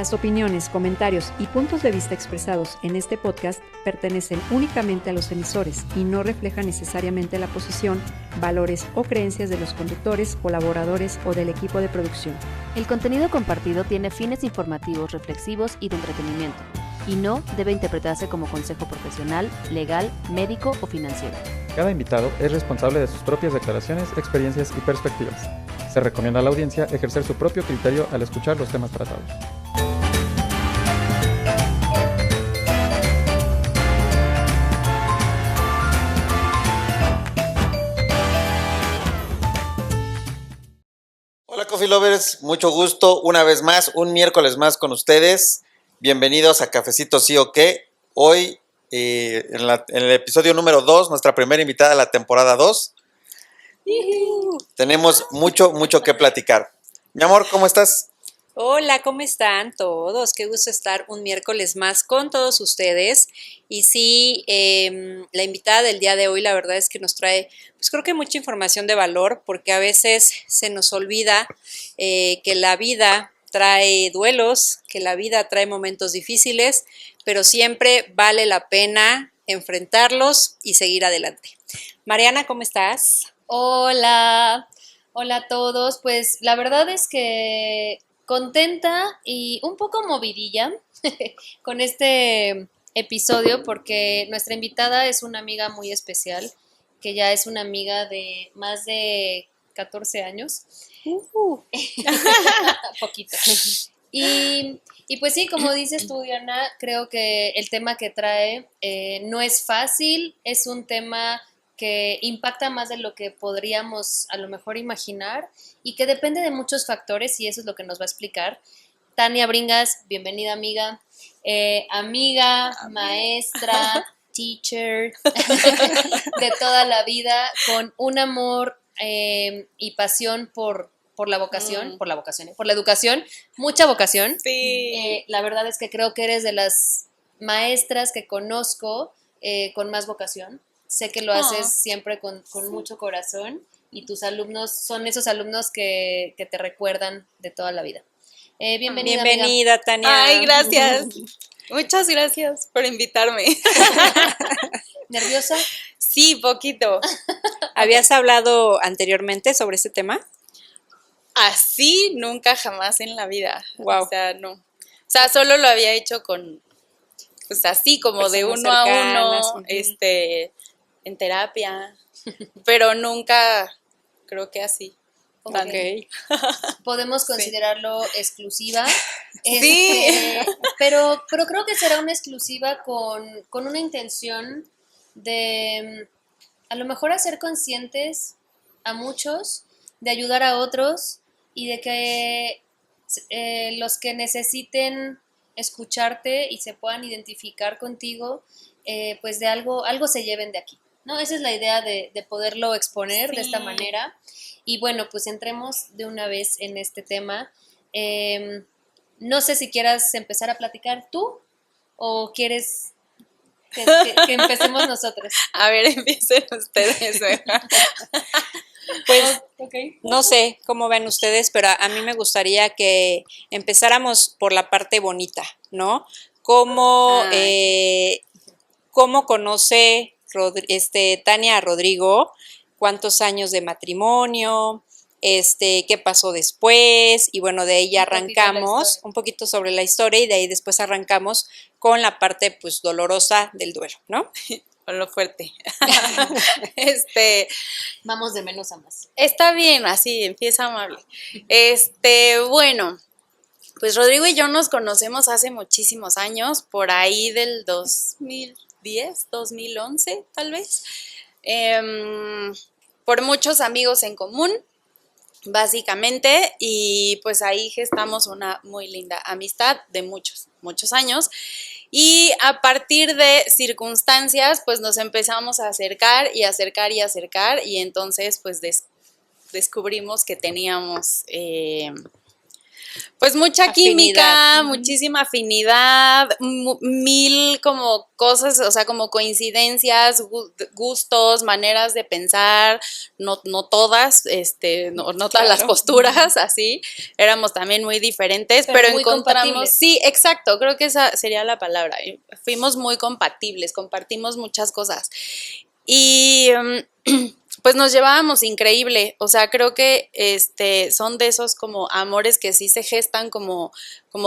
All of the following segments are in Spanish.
Las opiniones, comentarios y puntos de vista expresados en este podcast pertenecen únicamente a los emisores y no reflejan necesariamente la posición, valores o creencias de los conductores, colaboradores o del equipo de producción. El contenido compartido tiene fines informativos, reflexivos y de entretenimiento, y no debe interpretarse como consejo profesional, legal, médico o financiero. Cada invitado es responsable de sus propias declaraciones, experiencias y perspectivas. Se recomienda a la audiencia ejercer su propio criterio al escuchar los temas tratados. Hola Coffee Lovers, mucho gusto una vez más, un miércoles más con ustedes. Bienvenidos a Cafecito Sí o Qué. Hoy en el episodio número 2, nuestra primera invitada de la temporada 2. Tenemos mucho que platicar. Mi amor, ¿cómo estás? Hola, ¿cómo están todos? Qué gusto estar un miércoles más con todos ustedes. Y sí, la invitada del día de hoy, la verdad es que nos trae, pues creo que mucha información de valor, porque a veces se nos olvida que la vida trae duelos, que la vida trae momentos difíciles, pero siempre vale la pena enfrentarlos y seguir adelante. Mariana, ¿cómo estás? Hola a todos. Pues la verdad es que contenta y un poco movidilla con este episodio porque nuestra invitada es una amiga muy especial, que ya es una amiga de más de 14 años. Poquito. Y pues sí, como dices tú, Diana, creo que el tema que trae no es fácil, es un tema que impacta más de lo que podríamos a lo mejor imaginar y que depende de muchos factores y eso es lo que nos va a explicar. Tania Bringas, bienvenida amiga, maestra, teacher de toda la vida, con un amor y pasión por la vocación, por la educación, mucha vocación. Sí. La verdad es que creo que eres de las maestras que conozco con más vocación. Sé que lo haces siempre con mucho corazón y tus alumnos son esos alumnos que te recuerdan de toda la vida. Bienvenida, Bienvenida, amiga. Tania. Ay, gracias. Muchas gracias por invitarme. ¿Nerviosa? Sí, poquito. ¿Habías hablado anteriormente sobre este tema? Así nunca jamás en la vida. Wow. O sea, no. O sea, solo lo había hecho con, pues así como de Personas uno cercanas, a uno, en terapia, pero nunca creo que así. Ok. Podemos considerarlo exclusiva. Sí. Pero creo que será una exclusiva con una intención de a lo mejor hacer conscientes a muchos, de ayudar a otros y de que los que necesiten escucharte y se puedan identificar contigo, pues de algo se lleven de aquí, ¿no? Esa es la idea de poderlo exponer de esta manera. Y bueno, pues entremos de una vez en este tema. No sé si quieras empezar a platicar tú o quieres que empecemos nosotros. A ver, empiecen ustedes. Pues Okay. no sé cómo ven ustedes, pero a mí me gustaría que empezáramos por la parte bonita, ¿no? ¿Cómo conoce Tania a Rodrigo? ¿Cuántos años de matrimonio? ¿Qué pasó después? Y bueno, de ahí ya arrancamos un poquito sobre la historia y de ahí después arrancamos con la parte pues dolorosa del duelo, ¿no? Con lo fuerte. Vamos de menos a más. Está bien, así, empieza amable. Bueno, pues Rodrigo y yo nos conocemos hace muchísimos años, por ahí del 2010, 2011, tal vez. Por muchos amigos en común, básicamente, y pues ahí gestamos una muy linda amistad de muchos años. Y a partir de circunstancias, pues nos empezamos a acercar y entonces pues descubrimos que teníamos Pues mucha Afinidad. química, muchísima afinidad, mil como cosas, o sea, como coincidencias, gustos, maneras de pensar, no todas, no todas las posturas, así, éramos también muy diferentes, pero muy encontramos, compatibles. sí, exacto, creo que esa sería la palabra, fuimos muy compatibles, compartimos muchas cosas. Y pues nos llevábamos increíble, o sea, creo que son de esos como amores que sí se gestan como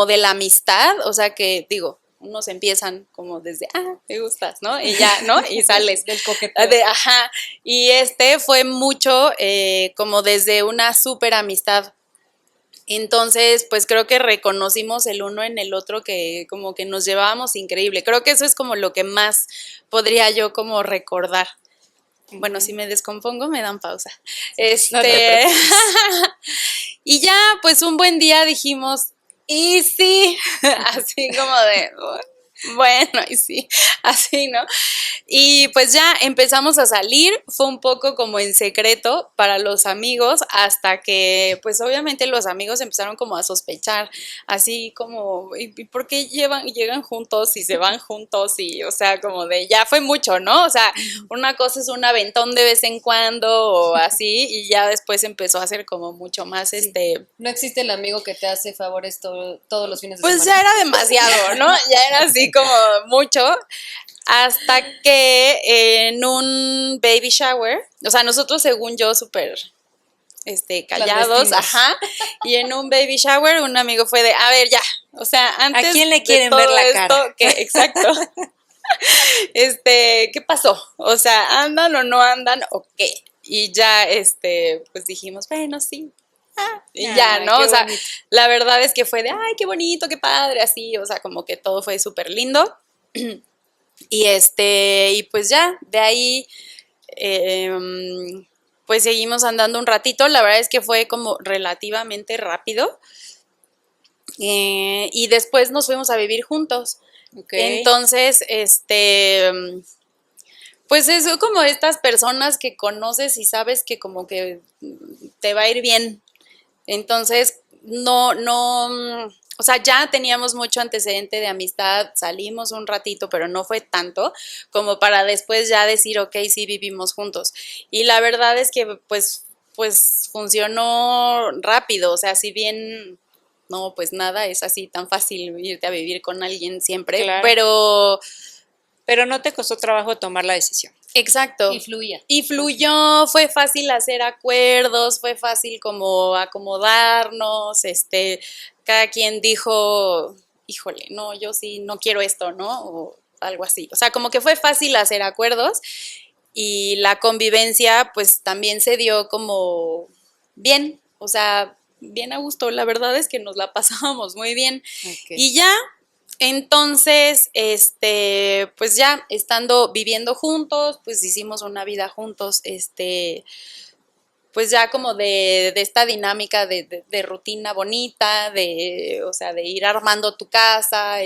de la amistad, o sea que digo, unos empiezan como desde, me gustas, ¿no? Y ya, ¿no? Y sales. Del coqueteo. Ajá, y fue mucho como desde una súper amistad. Entonces, pues creo que reconocimos el uno en el otro que como que nos llevábamos increíble. Creo que eso es como lo que más podría yo como recordar. Bueno, si me descompongo, me dan pausa. No te Y ya, pues un buen día dijimos, y sí, así como de, bueno, y sí, así, ¿no? Y pues ya empezamos a salir, fue un poco como en secreto para los amigos, hasta que pues obviamente los amigos empezaron como a sospechar, así como, ¿y por qué llegan juntos y se van juntos? Y o sea, como de, ya fue mucho, ¿no? O sea, una cosa es un aventón de vez en cuando o así, y ya después empezó a ser como mucho más, No existe el amigo que te hace favores todos los fines de pues semana. ya era demasiado, ¿no? Ya era así como mucho. Hasta que en un baby shower, o sea, nosotros según yo súper callados, ajá, y en un baby shower un amigo fue de, a ver, ya, o sea, antes ¿A quién le de quieren todo ver la esto, cara? exacto, ¿qué pasó? O sea, ¿andan o no andan o qué? Y ya, pues dijimos, bueno, sí. Y ya, Ay, ¿no? qué O sea, bonito. la verdad es que fue de, ay, qué bonito, qué padre, así, o sea, como que todo fue súper lindo. Y pues ya, de ahí, pues seguimos andando un ratito. La verdad es que fue como relativamente rápido. Y después nos fuimos a vivir juntos. Okay. Entonces, pues eso como estas personas que conoces y sabes que como que te va a ir bien. Entonces, o sea, ya teníamos mucho antecedente de amistad, salimos un ratito, pero no fue tanto como para después ya decir, ok, sí vivimos juntos. Y la verdad es que pues funcionó rápido, o sea, si bien no, pues nada, es así tan fácil irte a vivir con alguien siempre, Claro. Pero no te costó trabajo tomar la decisión. Exacto. Y fluía. Y fluyó, fue fácil hacer acuerdos, fue fácil como acomodarnos, cada quien dijo, híjole, no, yo sí no quiero esto, ¿no? O algo así. O sea, como que fue fácil hacer acuerdos y la convivencia pues también se dio como bien, o sea, bien a gusto. La verdad es que nos la pasábamos muy bien. Okay. Y ya, entonces, pues ya viviendo juntos, pues hicimos una vida juntos, pues ya como de esta dinámica de rutina bonita, o sea, de ir armando tu casa,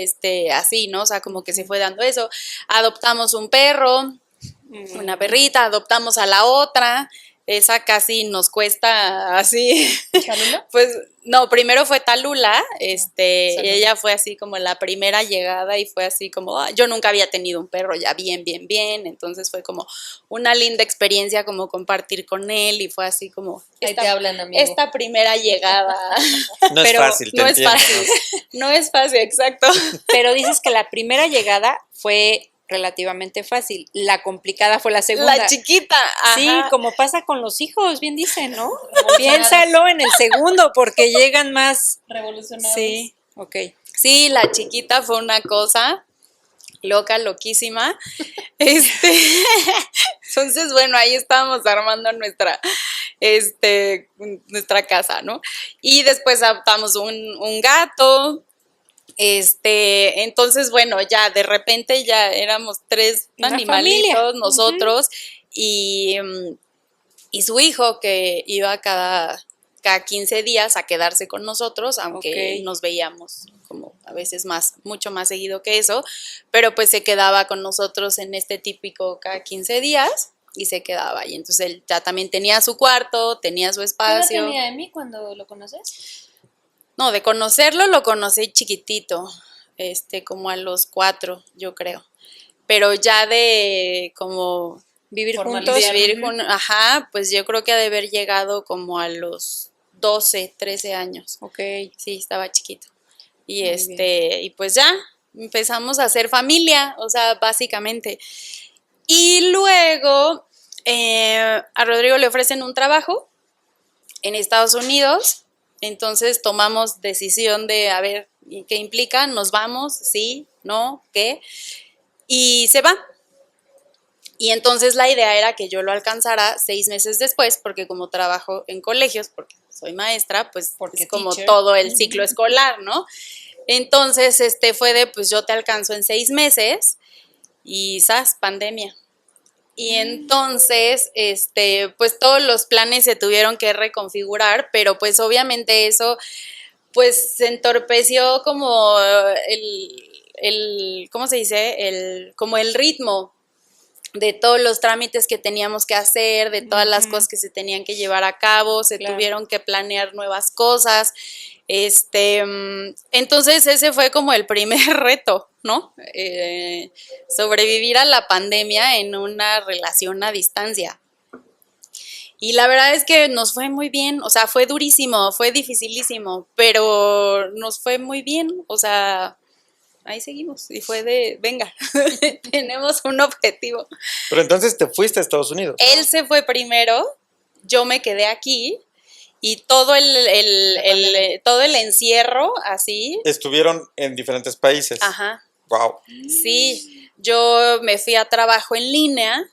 así, ¿no? O sea, como que se fue dando eso. Adoptamos un perro, una perrita, adoptamos a la otra. Esa casi nos cuesta así. ¿Talula? Pues no, primero fue Talula, y ella fue así como la primera llegada y fue así como, yo nunca había tenido un perro ya bien, entonces fue como una linda experiencia como compartir con él y fue así como Ahí te hablan, amigo. esta primera llegada. No es fácil, te no entiendo. es fácil, no es fácil, exacto. Pero dices que la primera llegada fue relativamente fácil. La complicada fue la segunda. La chiquita, ajá. Sí, como pasa con los hijos, bien dicen, ¿no? Piénsalo en el segundo, porque llegan más. Revolucionados. Sí, ok. Sí, la chiquita fue una cosa loca, loquísima. Entonces, bueno, ahí estábamos armando nuestra casa, ¿no? Y después adoptamos un gato. Entonces, bueno, ya de repente ya éramos 3 Una animalitos familia. nosotros y su hijo que iba cada 15 días a quedarse con nosotros, aunque Ok. nos veíamos como a veces mucho más seguido que eso, pero pues se quedaba con nosotros en típico cada 15 días y se quedaba. Y entonces él ya también tenía su cuarto, tenía su ¿Qué edad espacio. tenía Emi cuando lo conoces? No, de conocerlo lo conocí chiquitito, como a los 4, yo creo. Pero ya de como Vivir Formalizar. juntos. vivir ajá, pues yo creo que ha de haber llegado como a los 12, 13 años. Ok. Sí, estaba chiquito. Y Muy bien. y pues ya empezamos a hacer familia, o sea, básicamente. Y luego a Rodrigo le ofrecen un trabajo en Estados Unidos, entonces tomamos decisión de a ver qué implica, nos vamos, sí, no, qué, y se va. Y entonces la idea era que yo lo alcanzara 6 meses después, porque como trabajo en colegios, porque soy maestra, pues Porque es como teacher. todo el ciclo escolar, ¿no? Entonces, fue de, pues yo te alcanzo en 6 meses y ¡zas! Pandemia. Y entonces, pues todos los planes se tuvieron que reconfigurar, pero pues obviamente eso, pues se entorpeció como ¿cómo se dice? Como el ritmo de todos los trámites que teníamos que hacer, de todas las cosas que se tenían que llevar a cabo, se Claro. tuvieron que planear nuevas cosas. Entonces ese fue como el primer reto, ¿no? Sobrevivir a la pandemia en una relación a distancia. Y la verdad es que nos fue muy bien, o sea, fue durísimo, fue dificilísimo, pero nos fue muy bien, o sea, ahí seguimos. Y fue de, venga, tenemos un objetivo. Pero entonces te fuiste a Estados Unidos. Él se fue primero, yo me quedé aquí y todo todo el encierro así. Estuvieron en diferentes países. Ajá, Wow. sí, yo me fui a trabajo en línea,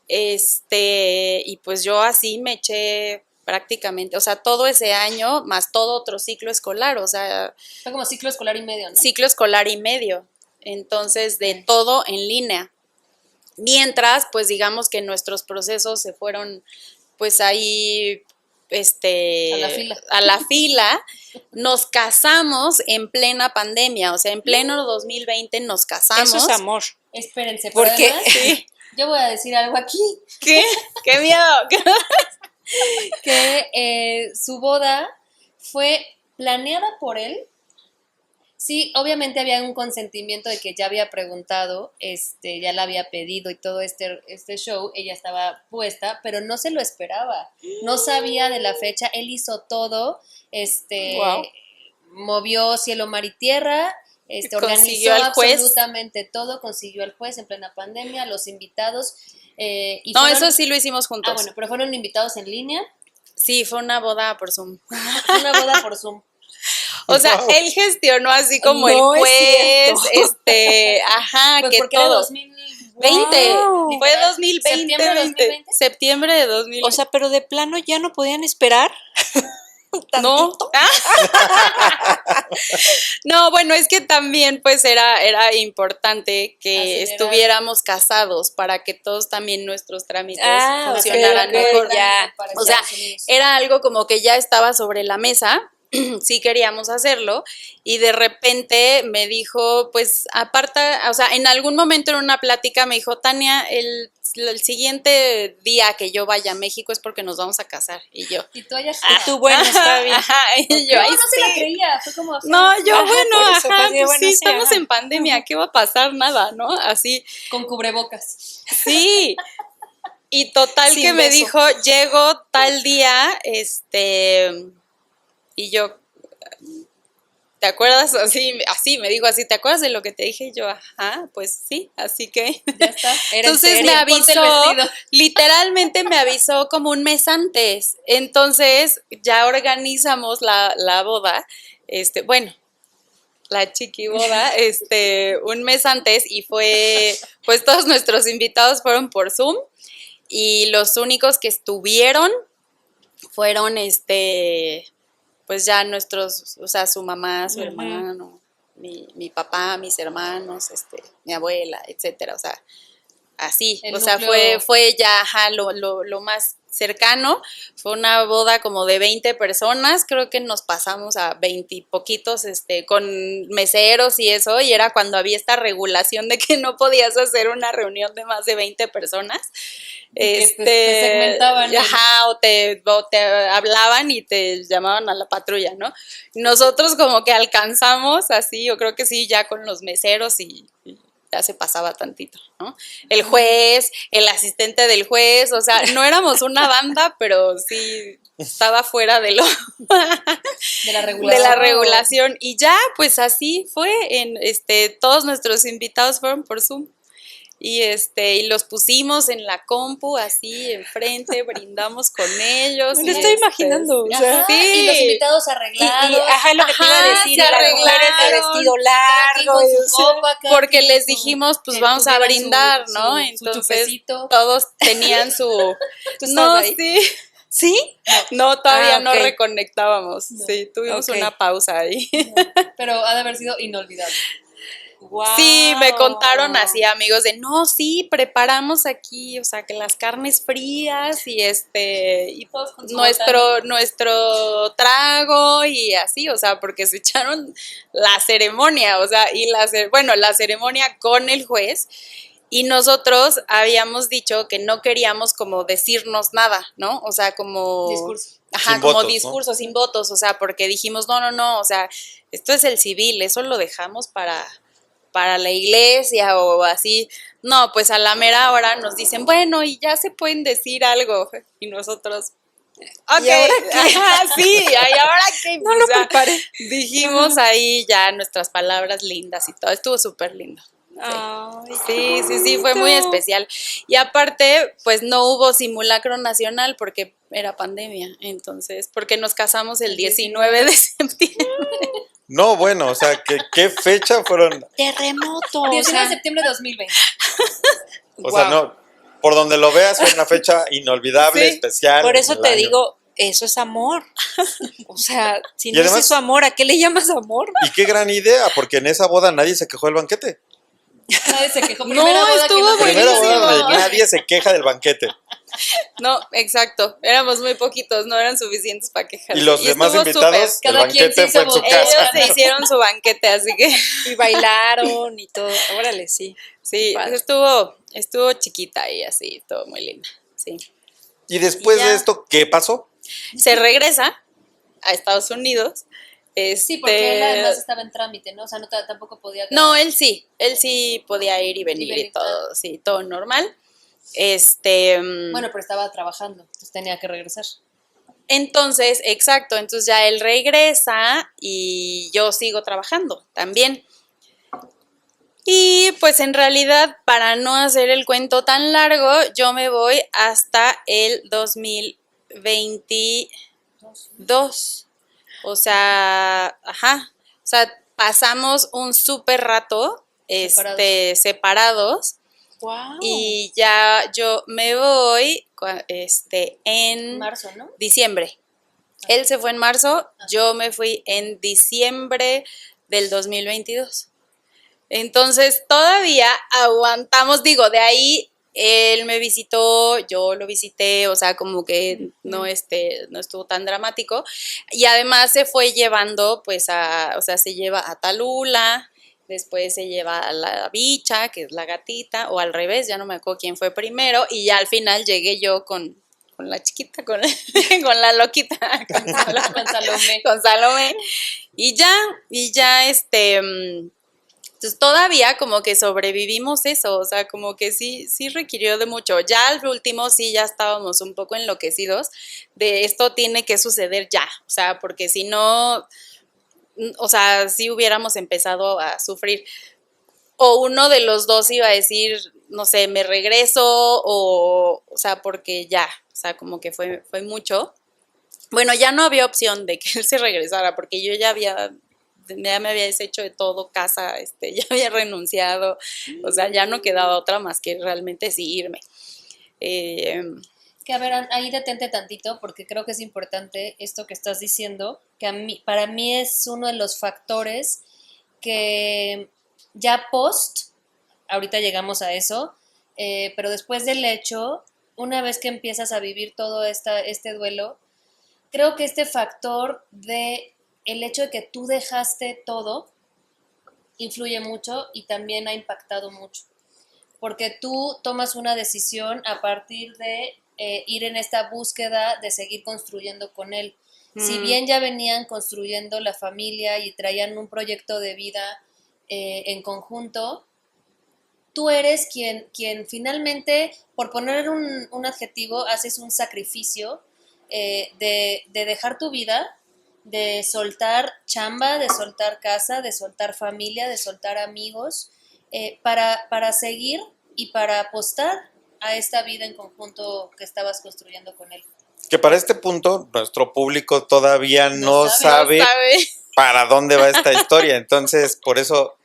y pues yo así me eché prácticamente, o sea, todo ese año más todo otro ciclo escolar, o sea, Fue como ciclo escolar y medio, ¿no? ciclo escolar y medio, entonces de todo en línea. Mientras, pues digamos que nuestros procesos se fueron, pues ahí, A la fila. Nos casamos en plena pandemia, o sea, en pleno 2020 nos casamos. Eso es amor. Espérense, pero Porque además, yo voy a decir algo aquí, ¿Qué? ¡Qué miedo! que su boda fue planeada por él. Sí, obviamente había un consentimiento de que ya había preguntado, ya la había pedido y todo este show, ella estaba puesta, pero no se lo esperaba, no sabía de la fecha, él hizo todo, Wow. movió cielo, mar y tierra, Consiguió organizó al juez. absolutamente todo, consiguió al juez en plena pandemia, los invitados. Y No, fueron- eso sí lo hicimos juntos. Ah, bueno, pero fueron invitados en línea, Sí, fue una boda por Zoom. fue una boda por Zoom. O sea, Wow. él gestionó así como No el es juez, cierto. ajá, Pues que porque era todo. 2020. Wow. Fue 2020. ¿Septiembre de 2020? Septiembre de 2020. O sea, pero de plano ya no podían esperar. no. No, bueno, es que también pues era importante que Acelerar. estuviéramos casados para que todos también nuestros trámites Ah, ok, funcionaran ok, mejor. ya. Para O sea, Estados Unidos. era algo como que ya estaba sobre la mesa, sí queríamos hacerlo, y de repente me dijo, pues aparta, o sea, en algún momento en una plática me dijo, Tania, el siguiente día que yo vaya a México es porque nos vamos a casar, y yo. Y tú hayas Tú, bueno, está bien. Ajá, y yo, no, "Ay, no se la sí". creía, fue como... No, yo, Ajá, bueno, por eso, ajá, pues, pues bueno, sí, sí, estamos ajá. en pandemia, ¿qué va a pasar? Nada, ¿no? Así, Con cubrebocas. sí. Y total Sin que me beso. dijo, llego tal día, y yo, ¿te acuerdas? Así me dijo así, ¿te acuerdas de lo que te dije? Y yo, ajá, pues sí, así que. Ya está. Era en Entonces serio. me Ponte el avisó, vestido. literalmente me avisó como un mes antes. Entonces ya organizamos la boda, bueno, la chiqui boda, un mes antes, y fue, pues todos nuestros invitados fueron por Zoom, y los únicos que estuvieron fueron, pues ya nuestros, o sea, su mamá, su hermano, mi papá, mis hermanos, mi abuela, etcétera, o sea, así, El o sea, núcleo. fue ya, ajá, lo más cercano. Fue una boda como de 20 personas, creo que nos pasamos a 20 y poquitos, con meseros y eso, y era cuando había esta regulación de que no podías hacer una reunión de más de 20 personas. Que te segmentaban. Ajá, o te hablaban y te llamaban a la patrulla, ¿no? Nosotros como que alcanzamos así, yo creo que sí, ya con los meseros y ya se pasaba tantito, ¿no? El juez, el asistente del juez, o sea, no éramos una banda, pero sí estaba fuera de lo De la de regulación. la regulación. Y ya, pues así fue. Todos nuestros invitados fueron por Zoom. Y los pusimos en la compu, así enfrente, brindamos con ellos. Me lo estoy imaginando, o sea. Ajá, Sí. y los invitados arreglados. Ajá, lo que te iba a Ajá, decir, se y las mujeres de arreglaron, vestido cada quien largo. con su o sea, copa, cada porque quien les con su- dijimos, pues que vamos a tuvieran brindar, su- ¿no? su Entonces chupecito. todos tenían su... ¿Tú No, estabas ahí? sí. ¿Sí? No, todavía Ah, no ok. reconectábamos. No. Sí, tuvimos Ok. una pausa ahí. Pero ha de haber sido inolvidable. Sí, me contaron así amigos de, no, sí, preparamos aquí, o sea, que las carnes frías y Todos con su botana. nuestro trago y así, o sea, porque se echaron la ceremonia, o sea, la ceremonia con el juez. Y nosotros habíamos dicho que no queríamos como decirnos nada, ¿no? O sea, como... Discurso. Ajá, Sin como votos, ¿no? discurso, sin votos, o sea, porque dijimos, no, o sea, esto es el civil, eso lo dejamos para la iglesia o así. No, pues a la mera hora nos dicen, bueno, y ya se pueden decir algo. Y nosotros, ok, ¿Y ahora qué? ajá, sí, ¿y ahora qué? No lo O sea, preparé. dijimos ahí ya nuestras palabras lindas y todo, estuvo súper lindo. Ay, Sí, fue muy bonito. especial. Y aparte, pues no hubo simulacro nacional porque era pandemia, entonces, porque nos casamos el 19 de septiembre. No, bueno, o sea, ¿qué fecha fueron? Terremoto. 19 de septiembre de 2020. O sea, no, por donde lo veas fue una fecha inolvidable, Sí, especial. Por en eso el te año. digo, eso es amor. O sea, si Y no además- es eso amor, ¿a qué le llamas amor? Y qué gran idea, porque en esa boda nadie se quejó del banquete. Nadie se quejó. No, Primera boda que estuvo no se Primera hizo. boda Buenísimo. donde nadie se queja del banquete. No, exacto, éramos muy poquitos, no eran suficientes para quejarse. Y los demás estuvo invitados, súper. el Cada quien banquete se fue en hizo su boda. Ellos casa. se hicieron su banquete, así que Y bailaron y todo. Órale, sí. sí, Padre. estuvo chiquita y así, estuvo muy linda. Sí. Y después Y ya. de esto, ¿qué pasó? Se regresa a Estados Unidos. Sí, porque él además estaba en trámite, ¿no? O sea, tampoco podía... No, él sí podía ir y venir y venir, todo, sí, todo normal. Bueno, pero estaba trabajando, entonces tenía que regresar. Entonces, exacto, entonces ya él regresa y yo sigo trabajando también. Y pues en realidad, para no hacer el cuento tan largo, yo me voy hasta el 2022. O sea, pasamos un súper rato separados. Wow. Y ya yo me voy en Marzo, ¿no? diciembre. Él se fue en marzo, yo me fui en diciembre del 2022. Entonces todavía aguantamos, digo, de ahí él me visitó, yo lo visité, o sea, como que no estuvo tan dramático. Y además se fue llevando, pues, se lleva a Talula. Después se lleva a la bicha, que es la gatita, o al revés, ya no me acuerdo quién fue primero, y ya al final llegué yo con la chiquita, con la loquita, con Salomé. con Salomé, y ya, entonces todavía como que sobrevivimos eso, o sea, como que sí requirió de mucho. Ya al último sí ya estábamos un poco enloquecidos de esto tiene que suceder ya, o sea, porque si no... O sea, sí hubiéramos empezado a sufrir. O uno de los dos iba a decir, no sé, me regreso, o sea, porque ya, o sea, como que fue mucho. Bueno, ya no había opción de que él se regresara, porque yo ya me había deshecho de todo, casa, ya había renunciado, o sea, ya no quedaba otra más que realmente sí irme. Que a ver, ahí detente tantito porque creo que es importante esto que estás diciendo, que para mí es uno de los factores que ya ahorita llegamos a eso, pero después del hecho, una vez que empiezas a vivir todo este duelo, creo que este factor de el hecho de que tú dejaste todo influye mucho y también ha impactado mucho. porque tú tomas una decisión a partir de ir en esta búsqueda de seguir construyendo con él. Si bien ya venían construyendo la familia y traían un proyecto de vida en conjunto, tú eres quien finalmente, por poner un adjetivo, haces un sacrificio de dejar tu vida, de soltar chamba, de soltar casa, de soltar familia, de soltar amigos, para seguir y para apostar a esta vida en conjunto que estabas construyendo con él. Que para este punto nuestro público todavía no sabe No sabe. para dónde va esta historia. Entonces, por eso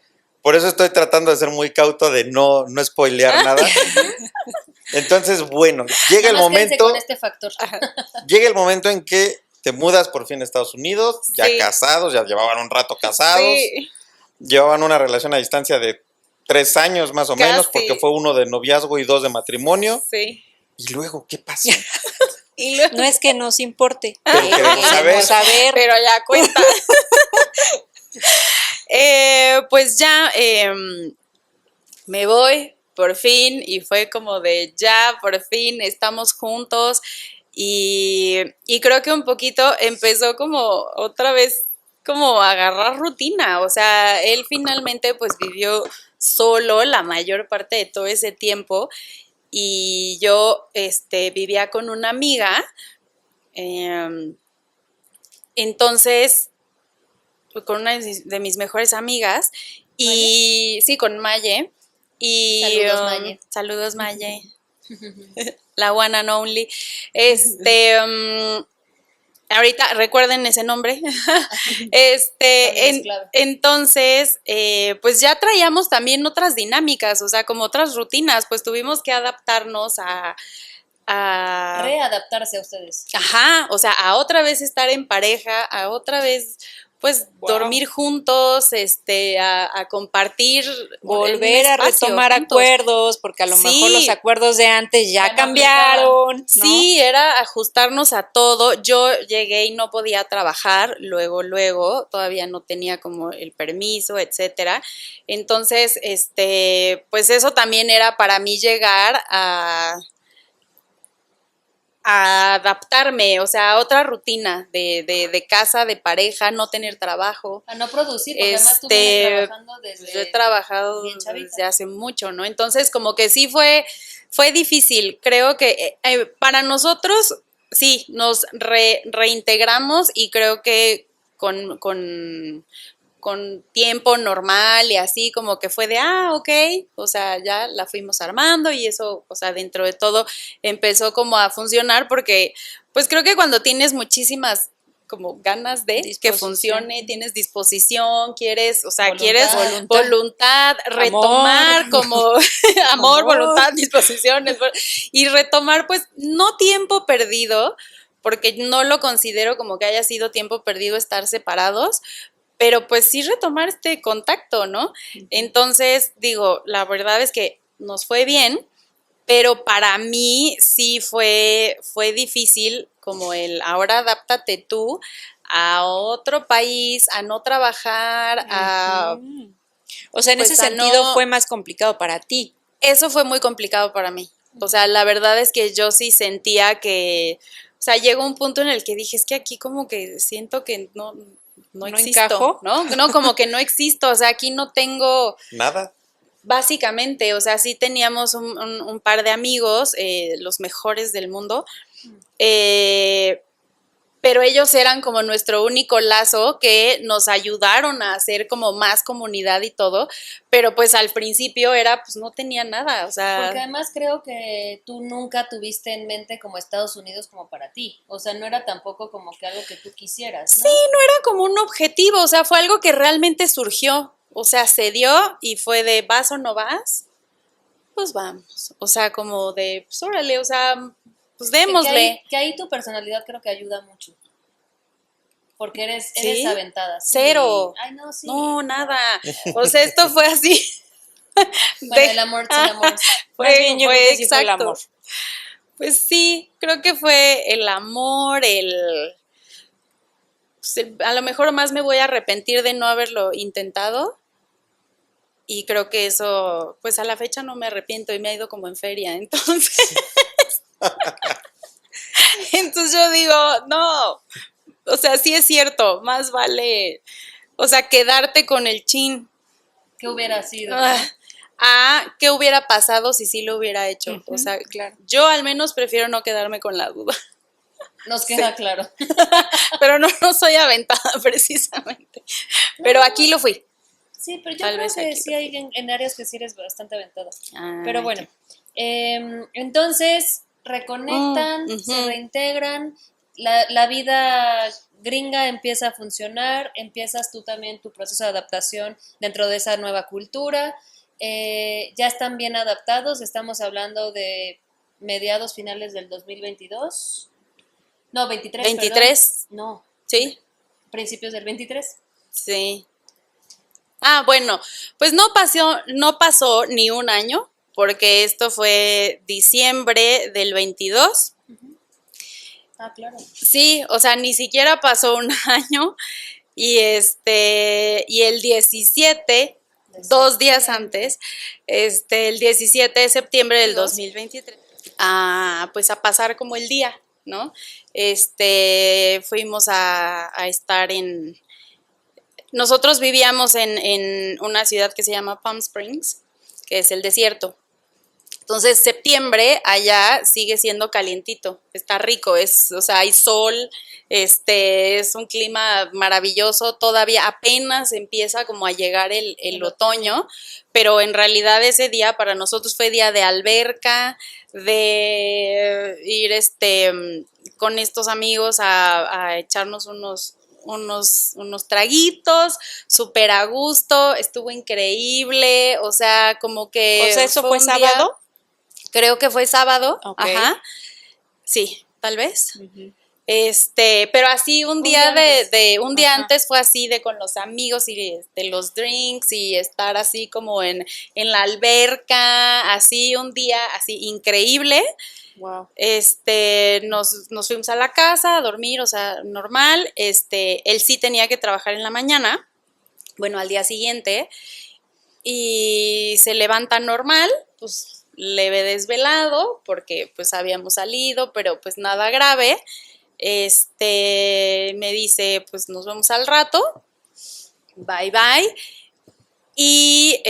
estoy tratando de ser muy cauto de no spoilear nada. Entonces, bueno, llega el Nada más quédense momento, con este factor. llega el momento en que te mudas por fin a Estados Unidos, ya Sí. casados, ya llevaban un rato casados, Sí. llevaban una relación a distancia de 3 años más o menos, Casi. porque fue 1 de noviazgo y 2 de matrimonio. Sí. Y luego, ¿qué pasó? Y luego, No es que nos importe. Pero queremos saber. pero ya cuenta. Pues ya me voy por fin y fue como de ya, por fin estamos juntos y creo que un poquito empezó como otra vez como a agarrar rutina, o sea, él finalmente pues vivió solo la mayor parte de todo ese tiempo y yo vivía con una amiga, entonces con una de mis mejores amigas y sí, con Maye. Y Saludos, Maye. Saludos, Maye. La one and only. Ahorita recuerden ese nombre. También es clave. Entonces, pues ya traíamos también otras dinámicas, o sea, como otras rutinas, pues tuvimos que adaptarnos a Readaptarse a ustedes. Ajá, o sea, a otra vez estar en pareja, a otra vez, pues, Wow. dormir juntos, a compartir. Volver un a espacio retomar juntos. acuerdos, porque a lo Sí. mejor los acuerdos de antes Ya ya no cambiaron. ¿no? Sí, era ajustarnos a todo. Yo llegué y no podía trabajar, luego, todavía no tenía como el permiso, etcétera. Entonces, pues eso también era para mí llegar a adaptarme, o sea, a otra rutina de casa, de pareja, no tener trabajo. A no producir, porque además tú vienes trabajando desde... Yo he trabajado bien chavita. desde hace mucho, ¿no? Entonces, como que sí fue difícil. Creo que para nosotros, sí, nos reintegramos y creo que con tiempo normal y así como que fue de, ok, o sea, ya la fuimos armando y eso, o sea, dentro de todo empezó como a funcionar porque, pues creo que cuando tienes muchísimas como ganas de que funcione, tienes disposición, quieres, o sea, quieres voluntad, retomar como amor, voluntad, disposiciones y retomar pues no tiempo perdido, porque no lo considero como que haya sido tiempo perdido estar separados, pero pues sí retomar este contacto, ¿no? Entonces, digo, la verdad es que nos fue bien, pero para mí sí fue difícil como el ahora adáptate tú a otro país, a no trabajar, a... O sea, en pues, ese a sentido no- fue más complicado para ti. Eso fue muy complicado para mí. O sea, la verdad es que yo sí sentía que, o sea, llegó un punto en el que dije, es que aquí como que siento que no ¿No existo, encajo? ¿no? No, como que no existo, o sea, aquí no tengo, Nada. básicamente, o sea, sí teníamos un par de amigos, los mejores del mundo, pero ellos eran como nuestro único lazo que nos ayudaron a hacer como más comunidad y todo, pero pues al principio era, pues no tenía nada, o sea... Porque además creo que tú nunca tuviste en mente como Estados Unidos como para ti. O sea, no era tampoco como que algo que tú quisieras, ¿no? Sí, no era como un objetivo, o sea, fue algo que realmente surgió, o sea, se dio y fue de ¿vas o no vas? Pues vamos, o sea, como de, pues órale, o sea, pues démosle. Que ahí tu personalidad creo que ayuda mucho. Porque eres ¿Sí? aventada. Sí. Cero. Ay, no, sí. No, nada, o sea, esto fue así. Bueno, el amor, sin amor. Más bien, yo creo que sí fue el exacto. amor. Pues sí, creo que fue el amor, pues, a lo mejor más me voy a arrepentir de no haberlo intentado, Y creo que eso, pues a la fecha no me arrepiento y me ha ido como en feria. Entonces, entonces yo digo, no, o sea, sí es cierto, más vale, o sea, quedarte con el chin. ¿Qué hubiera sido? ¿Qué hubiera pasado si sí lo hubiera hecho? O sea, claro. yo al menos prefiero no quedarme con la duda. Nos queda claro. Pero no soy aventada precisamente. Pero aquí lo fui. Sí, pero yo Tal creo vez que aquí sí hay en áreas que sí eres bastante aventada. Ah, Pero bueno, entonces reconectan, ujú. se reintegran, la vida gringa empieza a funcionar, empiezas tú también tu proceso de adaptación dentro de esa nueva cultura, ya están bien adaptados, estamos hablando de mediados finales del 2022, no, 23, 23. perdón. No, Sí, principios del 23. sí. Bueno, pues no pasó ni un año, porque esto fue diciembre del 22. Claro. Sí, o sea, ni siquiera pasó un año. Y y el 17, 2 días antes, el 17 de septiembre del 2023, pues a pasar como el día, ¿no? Fuimos a estar nosotros vivíamos en una ciudad que se llama Palm Springs, que es el desierto. Entonces, septiembre allá sigue siendo calientito, está rico, o sea, hay sol, es un clima maravilloso, todavía apenas empieza como a llegar el otoño, pero en realidad ese día para nosotros fue día de alberca, de ir con estos amigos a echarnos unos traguitos, súper a gusto, estuvo increíble, o sea, como que... O sea, ¿eso fue un día- sábado? Creo que fue sábado, Ok. Ajá, sí, tal vez. Ujú. Pero así un día un día Ajá. antes fue así de con los amigos y los drinks y estar así como en la alberca, así un día así increíble. Wow. Nos fuimos a la casa a dormir, o sea, normal. Él sí tenía que trabajar en la mañana, bueno, al día siguiente, y se levanta normal, pues leve desvelado, porque pues habíamos salido, pero pues nada grave. Me dice, pues nos vemos al rato, bye bye. Y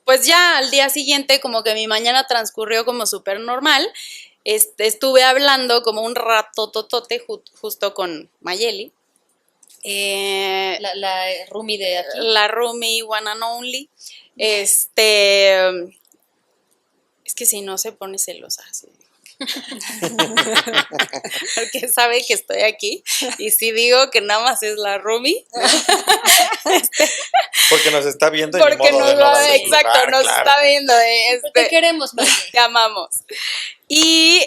pues ya al día siguiente como que mi mañana transcurrió como súper normal. Estuve hablando como un rato totote justo con Mayeli. La roomie de aquí. La roomie one and only. Es que si no se pone celosa, así. Porque sabe que estoy aquí y si digo que nada más es la roomie, Porque nos está viendo y porque ni modo nos de no lo darle su exacto, lugar, nos claro. está viendo, Te queremos, Maggie. te amamos. Y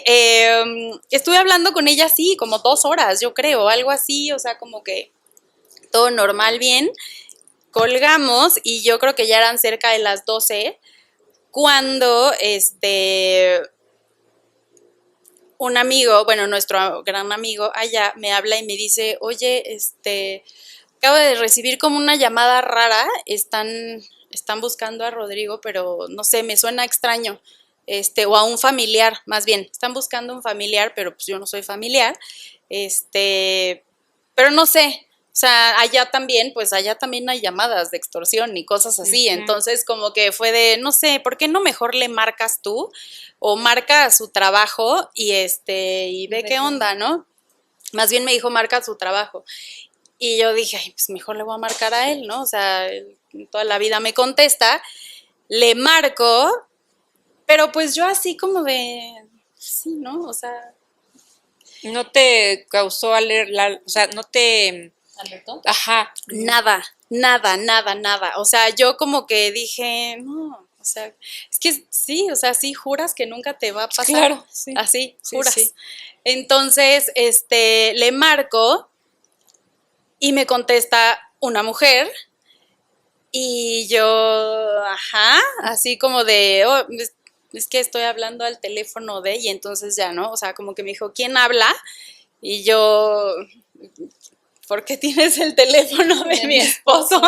estuve hablando con ella así, como 2 horas, yo creo, algo así, o sea, como que todo normal, bien. Colgamos y yo creo que ya eran cerca de las 12 cuando un amigo, bueno, nuestro gran amigo allá me habla y me dice, oye, acabo de recibir como una llamada rara, están buscando a Rodrigo, pero no sé, me suena extraño, o a un familiar, más bien, están buscando un familiar, pero pues yo no soy familiar, pero no sé, o sea, allá también hay llamadas de extorsión y cosas así, entonces como que fue de, no sé, ¿por qué no mejor le marcas tú? O marca su trabajo y y ve qué onda, ¿no? Más bien me dijo, marca su trabajo. Y yo dije, ay, pues mejor le voy a marcar a él, ¿no? O sea, él toda la vida me contesta, le marco, pero pues yo así como de, sí, ¿no? O sea... ¿No te causó o sea, no te... ¿Alberto? Ajá. Nada. O sea, yo como que dije, no, o sea, es que sí, o sea, sí juras que nunca te va a pasar. Claro, sí. Así, Sí, juras. sí. Entonces, le marco y me contesta una mujer y yo, ajá, así como de, oh, es que estoy hablando al teléfono de, y entonces ya, ¿no? O sea, como que me dijo, ¿quién habla? Y yo... ¿por qué tienes el teléfono de mi esposo?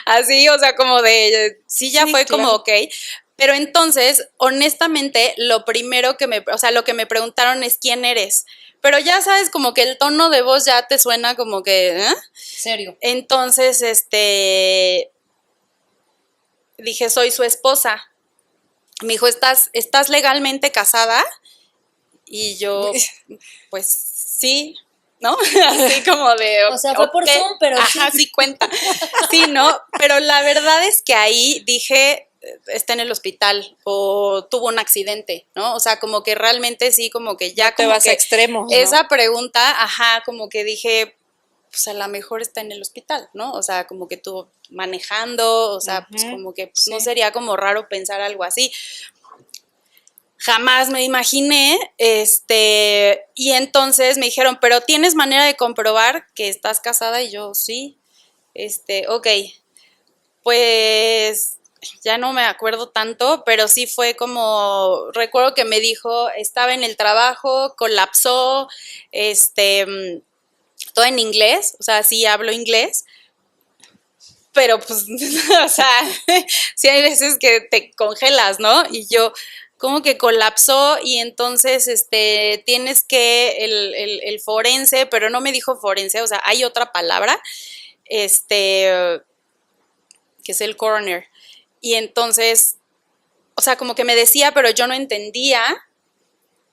Así, o sea, como de, sí, ya Sí, fue claro. como, ok. Pero entonces, honestamente, lo primero o sea, lo que me preguntaron es ¿quién eres? Pero ya sabes, como que el tono de voz ya te suena como que, ¿eh? Serio. Entonces, dije, soy su esposa. Me dijo, ¿estás legalmente casada? Y yo, pues sí, ¿no? Así como de... O sea, fue por ok. Zoom, pero Ajá, sí. sí cuenta. Sí, ¿no? Pero la verdad es que ahí dije, está en el hospital o tuvo un accidente, ¿no? O sea, como que realmente sí, como que ya No te como vas que a extremos, ¿no? esa pregunta, ajá, como que dije, pues a lo mejor está en el hospital, ¿no? O sea, como que tú manejando, o sea, pues Ujú, como que pues, no sí. sería como raro pensar algo así. Jamás me imaginé, y entonces me dijeron, pero ¿tienes manera de comprobar que estás casada? Y yo, sí, ok, pues ya no me acuerdo tanto, pero sí fue como, recuerdo que me dijo, estaba en el trabajo, colapsó, todo en inglés, o sea, sí hablo inglés, pero pues, o sea, sí hay veces que te congelas, ¿no? Y yo, como que colapsó y entonces, tienes que el forense, pero no me dijo forense, o sea, hay otra palabra, que es el coroner. Y entonces, o sea, como que me decía, pero yo no entendía.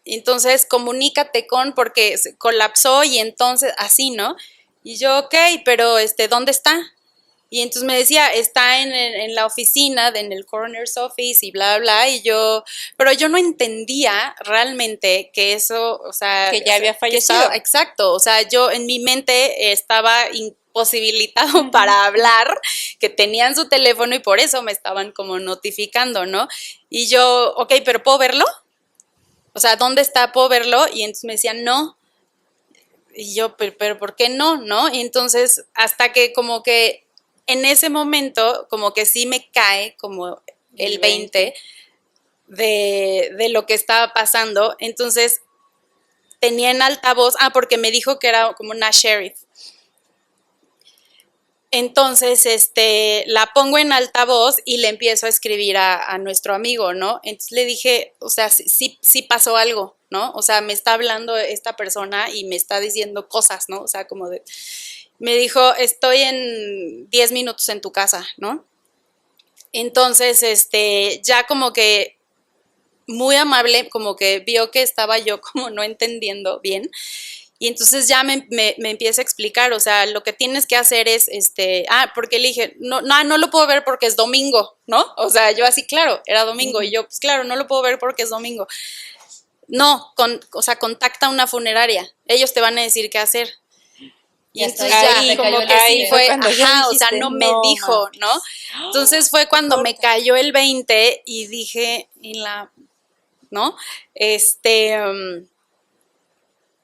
Entonces, comunícate porque se colapsó y entonces, así, ¿no? Y yo, ok, pero ¿dónde está? Y entonces me decía, está en la oficina, en el coroner's office y bla, bla, y yo, pero yo no entendía realmente que eso, o sea, Que ya había que fallecido. exacto, o sea, yo en mi mente estaba imposibilitado para hablar, que tenían su teléfono y por eso me estaban como notificando, ¿no? Y yo, ok, pero ¿puedo verlo? O sea, ¿dónde está? ¿Puedo verlo? Y entonces me decían, no. Y yo, pero ¿por qué no? ¿No? Y entonces, hasta que como que en ese momento, como que sí me cae como el 20 de lo que estaba pasando. Entonces, tenía en altavoz, porque me dijo que era como una sheriff. Entonces, la pongo en altavoz y le empiezo a escribir a nuestro amigo, ¿no? Entonces le dije, o sea, sí pasó algo, ¿no? O sea, me está hablando esta persona y me está diciendo cosas, ¿no? O sea, como de... Me dijo, estoy en 10 minutos en tu casa, ¿no? Entonces, ya como que muy amable, como que vio que estaba yo como no entendiendo bien. Y entonces ya me empieza a explicar, o sea, lo que tienes que hacer es, porque le dije, no lo puedo ver porque es domingo, ¿no? O sea, yo así, claro, era domingo, y yo, pues claro, no lo puedo ver porque es domingo. No, o sea, contacta a una funeraria, ellos te van a decir qué hacer. Y entonces ya, como que sí fue, cuando ya ajá, o sea, dijiste, no me no, dijo, ¿no? Entonces fue cuando me cayó el 20 y dije, ¿no?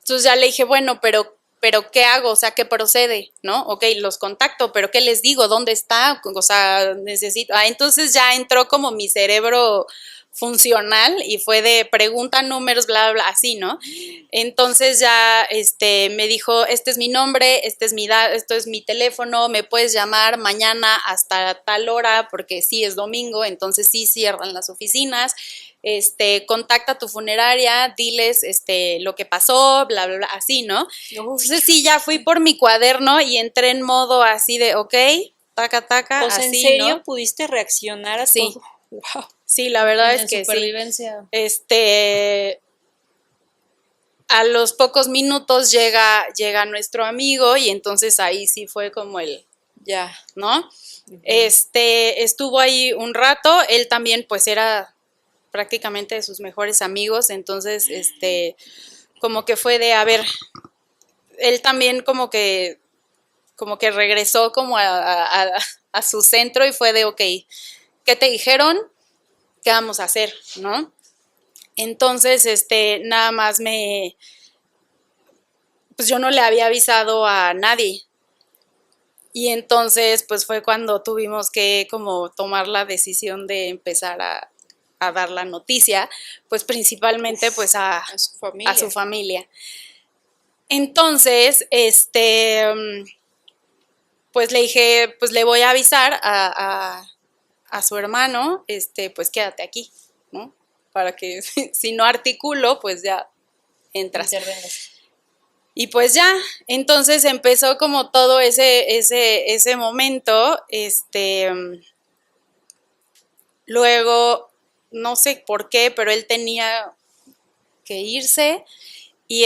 Entonces ya le dije, bueno, pero ¿qué hago? O sea, ¿qué procede? ¿No? Ok, los contacto, pero ¿qué les digo? ¿Dónde está? O sea, necesito... entonces ya entró como mi cerebro funcional y fue de pregunta, números, bla, bla, así, ¿no? Entonces ya me dijo, este es mi nombre, esto es mi teléfono, me puedes llamar mañana hasta tal hora porque sí es domingo, entonces sí cierran las oficinas. Contacta a tu funeraria, diles lo que pasó, bla, bla, bla, así, ¿no? Entonces sí, ya fui por mi cuaderno y entré en modo así de, ok, taca, taca, O sea, así, ¿en serio ¿no? pudiste reaccionar a Sí. todo? Wow. Sí, la verdad es que supervivencia. sí. A los pocos minutos llega nuestro amigo y entonces ahí sí fue como Ya. ¿no? Estuvo ahí un rato, él también pues era prácticamente de sus mejores amigos, entonces, como que fue de, a ver, él también como que regresó como a su centro y fue de, ok, ¿qué te dijeron? ¿Qué vamos a hacer? ¿No? Entonces, nada más pues yo no le había avisado a nadie. Y entonces, pues fue cuando tuvimos que como tomar la decisión de empezar a dar la noticia, pues principalmente pues a su familia. su familia. Entonces, pues le dije, pues le voy a avisar a su hermano, pues quédate aquí, ¿no? Para que si no articulo, pues ya entras. Intervengas. Y pues ya, entonces empezó como todo ese momento, luego, no sé por qué, pero él tenía que irse. Y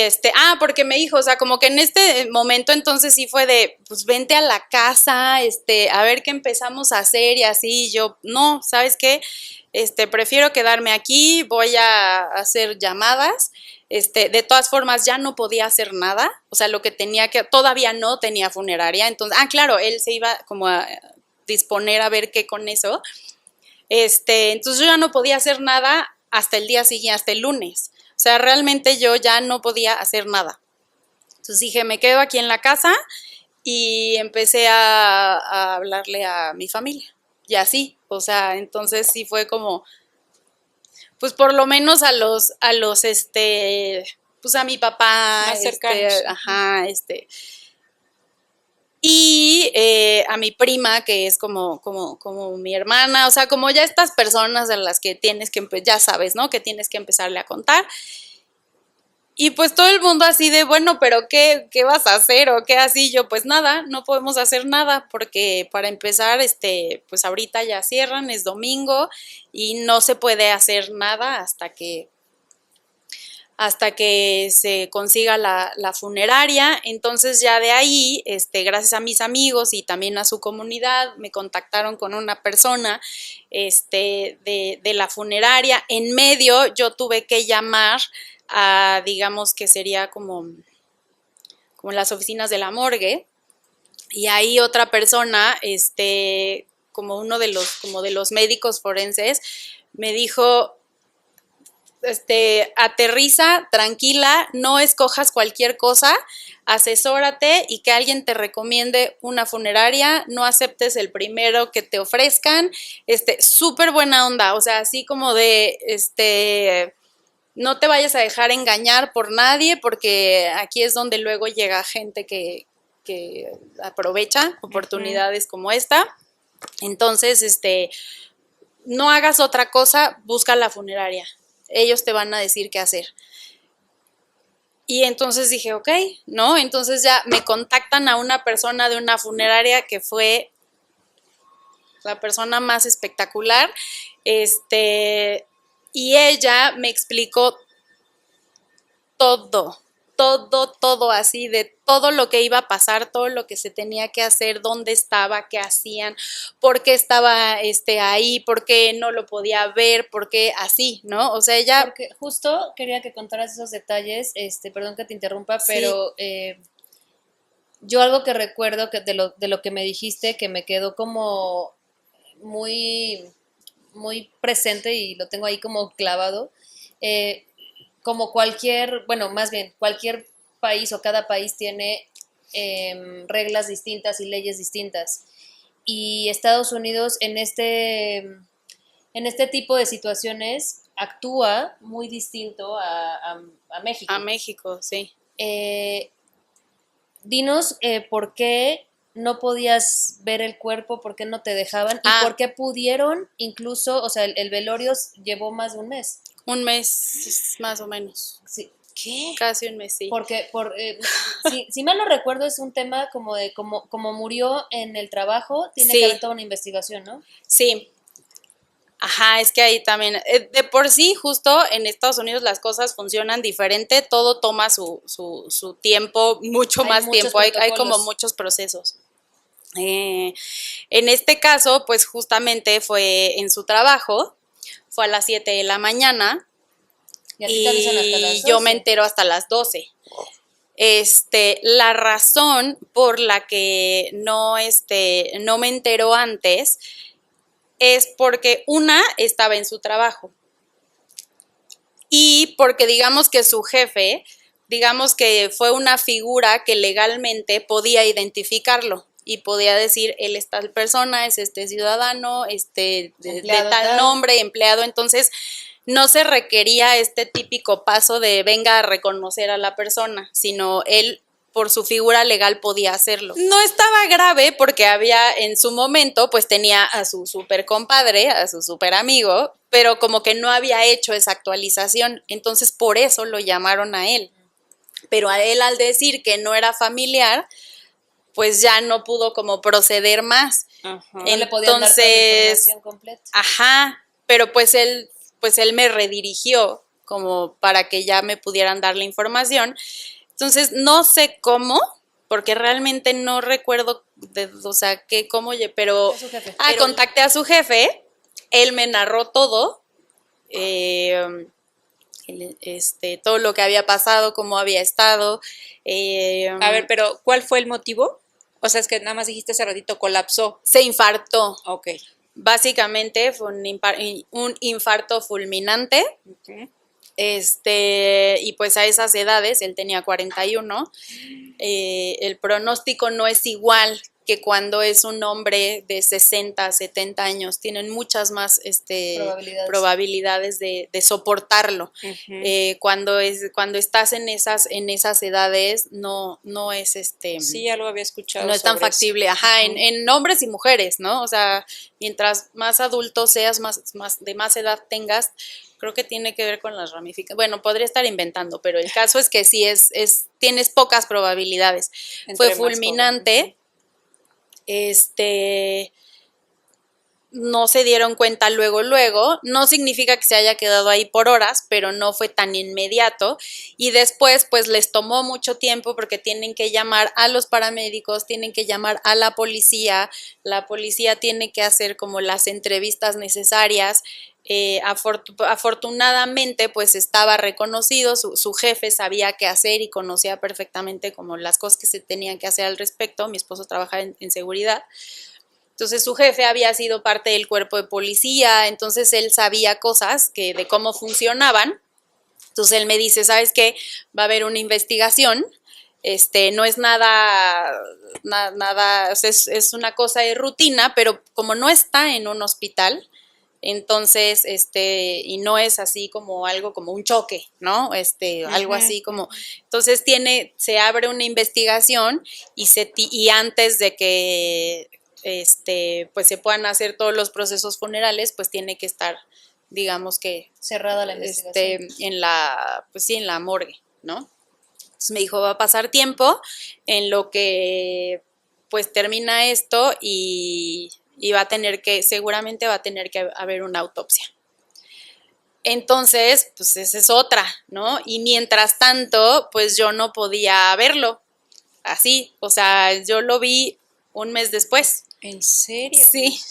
porque me dijo, o sea, como que en este momento entonces sí fue de, pues vente a la casa, a ver qué empezamos a hacer y así. Y yo, no, ¿sabes qué? Prefiero quedarme aquí, voy a hacer llamadas. De todas formas ya no podía hacer nada, o sea, lo que todavía no tenía funeraria. Entonces, claro, él se iba como a disponer a ver qué con eso. Entonces yo ya no podía hacer nada hasta el día siguiente, hasta el lunes. O sea, realmente yo ya no podía hacer nada. Entonces dije, me quedo aquí en la casa y empecé a hablarle a mi familia. Y así, o sea, entonces sí fue como, pues por lo menos pues a mi papá, Más cercanos. Y a mi prima, que es como mi hermana, o sea, como ya estas personas a las que tienes que, ya sabes, ¿no? Que tienes que empezarle a contar. Y pues todo el mundo así de, bueno, pero ¿qué vas a hacer? O qué así, yo pues nada, no podemos hacer nada, porque para empezar, pues ahorita ya cierran, es domingo, y no se puede hacer nada hasta que se consiga la funeraria. Entonces ya de ahí, gracias a mis amigos y también a su comunidad, me contactaron con una persona de la funeraria. En medio yo tuve que llamar a, digamos que sería como las oficinas de la morgue, y ahí otra persona, como uno de los médicos forenses, me dijo, aterriza, tranquila, no escojas cualquier cosa, asesórate y que alguien te recomiende una funeraria, no aceptes el primero que te ofrezcan, súper buena onda, o sea, así como de, no te vayas a dejar engañar por nadie, porque aquí es donde luego llega gente que aprovecha oportunidades como esta. Entonces, no hagas otra cosa, busca la funeraria. Ellos te van a decir qué hacer. Y entonces dije, ok, ¿no? Entonces ya me contactan a una persona de una funeraria que fue la persona más espectacular, y ella me explicó todo así, de todo lo que iba a pasar, todo lo que se tenía que hacer, dónde estaba, qué hacían, por qué estaba ahí, por qué no lo podía ver, por qué así, ¿no? O sea, ella... Porque justo quería que contaras esos detalles, perdón que te interrumpa, Sí. pero yo algo que recuerdo que de lo que me dijiste, que me quedó como muy, muy presente y lo tengo ahí como clavado, como cualquier, bueno, más bien, cualquier país o cada país tiene reglas distintas y leyes distintas. Y Estados Unidos en este tipo de situaciones actúa muy distinto a México. A México, sí. Dinos por qué no podías ver el cuerpo, por qué no te dejaban y por qué pudieron incluso, o sea, el velorio llevó más de un mes. Un mes más o menos. Sí. ¿Qué? Casi un mes, sí. Porque, si mal no recuerdo, es un tema como de como murió en el trabajo, tiene que haber toda una investigación, ¿no? Sí. Ajá, es que ahí también, de por sí, justo en Estados Unidos las cosas funcionan diferente, todo toma su tiempo, mucho más tiempo, hay como muchos procesos. En este caso, pues justamente fue en su trabajo, fue a las 7 de la mañana y yo me entero hasta las 12. La razón por la que no me enteró antes es porque una estaba en su trabajo y porque digamos que su jefe, digamos que fue una figura que legalmente podía identificarlo y podía decir, él es tal persona, es este ciudadano, de tal nombre, empleado. Entonces no se requería este típico paso de venga a reconocer a la persona, sino él por su figura legal podía hacerlo. No estaba grave porque había en su momento, pues tenía a su super compadre, a su super amigo, pero como que no había hecho esa actualización, entonces por eso lo llamaron a él. Pero a él, al decir que no era familiar, pues ya no pudo como proceder más. Ajá. No le podían dar toda la información completa. Ajá, pero pues él me redirigió como para que ya me pudieran dar la información. Entonces, no sé cómo, porque realmente no recuerdo, o sea, pero Es su jefe. Contacté a su jefe, él me narró todo, todo lo que había pasado, cómo había estado. A ver, pero ¿cuál fue el motivo? O sea, es que nada más dijiste hace ratito, colapsó. Se infartó. Ok. Básicamente fue un infarto fulminante. Ok. Y pues a esas edades, él tenía 41, el pronóstico no es igual que cuando es un hombre de 60, 70 años, tienen muchas más probabilidades de soportarlo. Uh-huh. Cuando estás en esas edades, no es Sí, ya lo había escuchado. no es tan sobre factible, eso. ajá, Uh-huh. en hombres y mujeres, ¿no? O sea, mientras más adulto seas, de más edad tengas, creo que tiene que ver con las ramificaciones. Bueno, podría estar inventando, pero el caso es que sí tienes pocas probabilidades. Entre Fue más fulminante. No se dieron cuenta luego, no significa que se haya quedado ahí por horas, pero no fue tan inmediato, y después pues les tomó mucho tiempo porque tienen que llamar a los paramédicos, tienen que llamar a la policía tiene que hacer como las entrevistas necesarias. Afortunadamente pues estaba reconocido, su jefe sabía qué hacer y conocía perfectamente como las cosas que se tenían que hacer al respecto. Mi esposo trabaja en seguridad. Entonces su jefe había sido parte del cuerpo de policía, entonces él sabía cosas de cómo funcionaban. Entonces él me dice, ¿sabes qué? Va a haber una investigación, no es nada, o sea, es una cosa de rutina, pero como no está en un hospital, entonces, y no es así como algo como un choque, ¿no? Algo así como, entonces se abre una investigación y antes de que pues se puedan hacer todos los procesos funerales, pues tiene que estar, digamos que cerrada la investigación. en la morgue, ¿no? Entonces me dijo, va a pasar tiempo en lo que pues termina esto y seguramente va a tener que haber una autopsia. Entonces, pues esa es otra, ¿no? Y mientras tanto, pues yo no podía verlo así, o sea, yo lo vi un mes después. ¿En serio? Sí.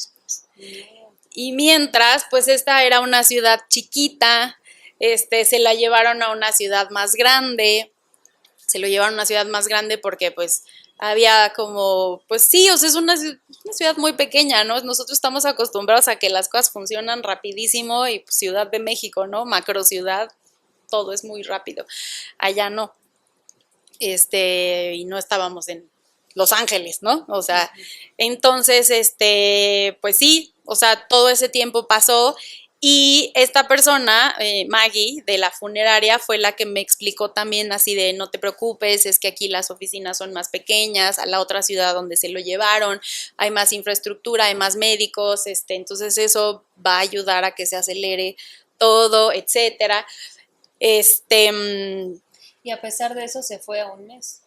Y mientras, pues esta era una ciudad chiquita, se la llevaron a una ciudad más grande, porque pues había como, pues sí, o sea, es una ciudad muy pequeña, ¿no? Nosotros estamos acostumbrados a que las cosas funcionan rapidísimo y pues, Ciudad de México, ¿no? Macro ciudad, todo es muy rápido. Allá no. Y no estábamos en Los Ángeles, ¿no? O sea, entonces, pues sí, o sea, todo ese tiempo pasó y esta persona, Maggie, de la funeraria, fue la que me explicó también así de no te preocupes, es que aquí las oficinas son más pequeñas, a la otra ciudad donde se lo llevaron, hay más infraestructura, hay más médicos, entonces eso va a ayudar a que se acelere todo, etcétera. Y a pesar de eso se fue a un mes.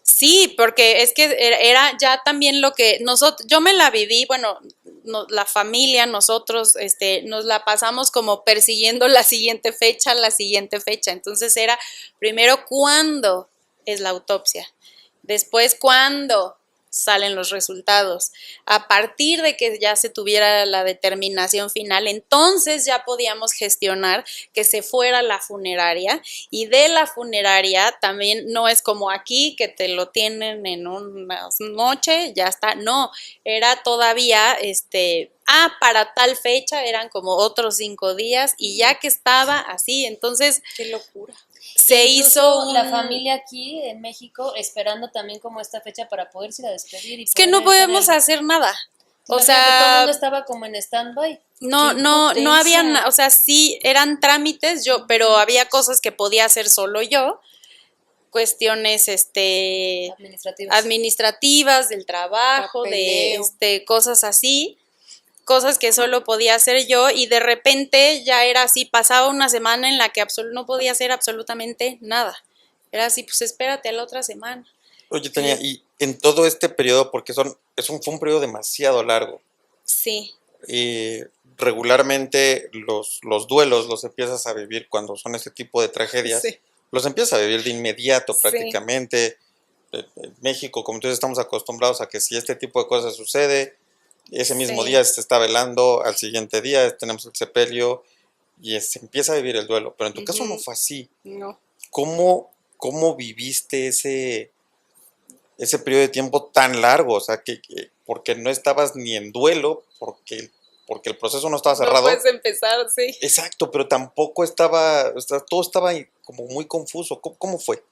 Sí, porque es que era ya también lo que yo me la viví, bueno, la familia, nosotros, nos la pasamos como persiguiendo la siguiente fecha. Entonces era primero cuándo es la autopsia, después cuándo salen los resultados. A partir de que ya se tuviera la determinación final, entonces ya podíamos gestionar que se fuera a la funeraria, y de la funeraria también no es como aquí que te lo tienen en una noche, ya está, no, era todavía, para tal fecha eran como otros 5 días y ya que estaba así, entonces... ¡Qué locura! Se hizo la familia aquí en México esperando también como esta fecha para poderse ir a despedir. Es que no podemos hacer nada. O sea, todo el mundo estaba como en stand-by. No había, o sea, sí eran trámites, pero había cosas que podía hacer solo yo, cuestiones administrativas del trabajo, Papeleo. cosas así, cosas que solo podía hacer yo, y de repente ya era así, pasaba una semana en la que no podía hacer absolutamente nada. Era así, pues espérate a la otra semana. Oye, Tania, y en todo este periodo, porque fue un periodo demasiado largo, Sí, regularmente los duelos los empiezas a vivir cuando son este tipo de tragedias, sí, los empiezas a vivir de inmediato Sí. prácticamente. En México, como entonces estamos acostumbrados a que si este tipo de cosas sucede, ese mismo Sí. día se está velando, al siguiente día tenemos el sepelio y se empieza a vivir el duelo. Pero en tu caso no fue así. no. ¿Cómo viviste ese periodo de tiempo tan largo? O sea, porque no estabas ni en duelo, porque el proceso no estaba No cerrado. puedes empezar, sí. Exacto, pero tampoco estaba, o sea, todo estaba ahí como muy confuso. ¿Cómo fue?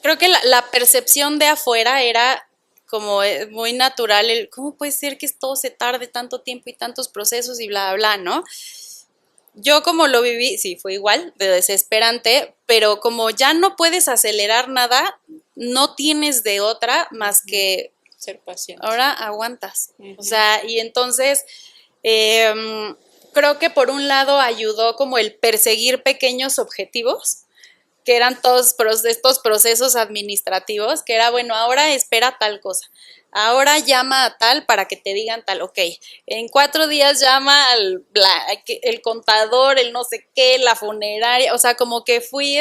Creo que la percepción de afuera era como muy natural, ¿cómo puede ser que todo se tarde tanto tiempo y tantos procesos y bla, bla, bla, ¿no? Yo como lo viví, sí, fue igual, de desesperante, pero como ya no puedes acelerar nada, no tienes de otra más que Ser paciente. ahora aguantas. Ujú. O sea, y entonces creo que por un lado ayudó como el perseguir pequeños objetivos, que eran todos estos procesos administrativos, que era, bueno, ahora espera tal cosa, ahora llama a tal para que te digan tal, ok, en 4 días llama el contador, el no sé qué, la funeraria, o sea, como que fui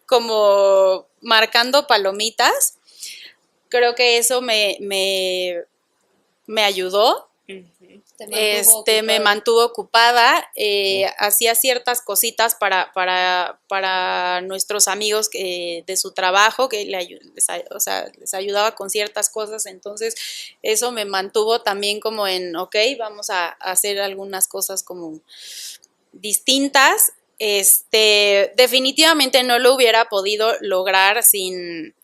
como marcando palomitas. Creo que eso me ayudó. Me mantuvo ocupada, hacía ciertas cositas para nuestros amigos de su trabajo, que les ayudaba con ciertas cosas, entonces eso me mantuvo también como ok, vamos a hacer algunas cosas como distintas. Definitivamente no lo hubiera podido lograr sin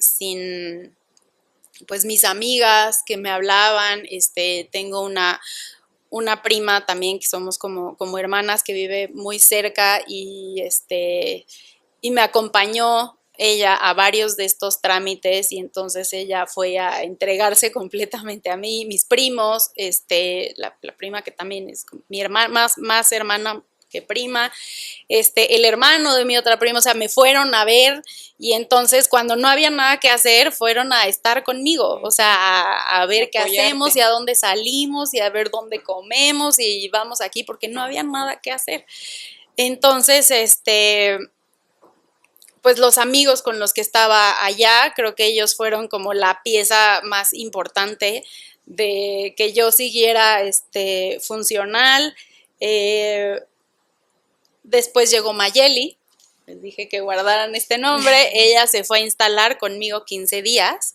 pues mis amigas que me hablaban. Tengo una prima también que somos como hermanas, que vive muy cerca, y me acompañó ella a varios de estos trámites, y entonces ella fue a entregarse completamente a mí, mis primos, la prima que también es mi hermana, más hermana que prima, el hermano de mi otra prima, o sea, me fueron a ver, y entonces cuando no había nada que hacer, fueron a estar conmigo, o sea, a ver qué hacemos y a dónde salimos y a ver dónde comemos y vamos aquí, porque no había nada que hacer. Entonces, pues los amigos con los que estaba allá, creo que ellos fueron como la pieza más importante de que yo siguiera funcional. Después llegó Mayeli, les dije que guardaran este nombre, ella se fue a instalar conmigo 15 días,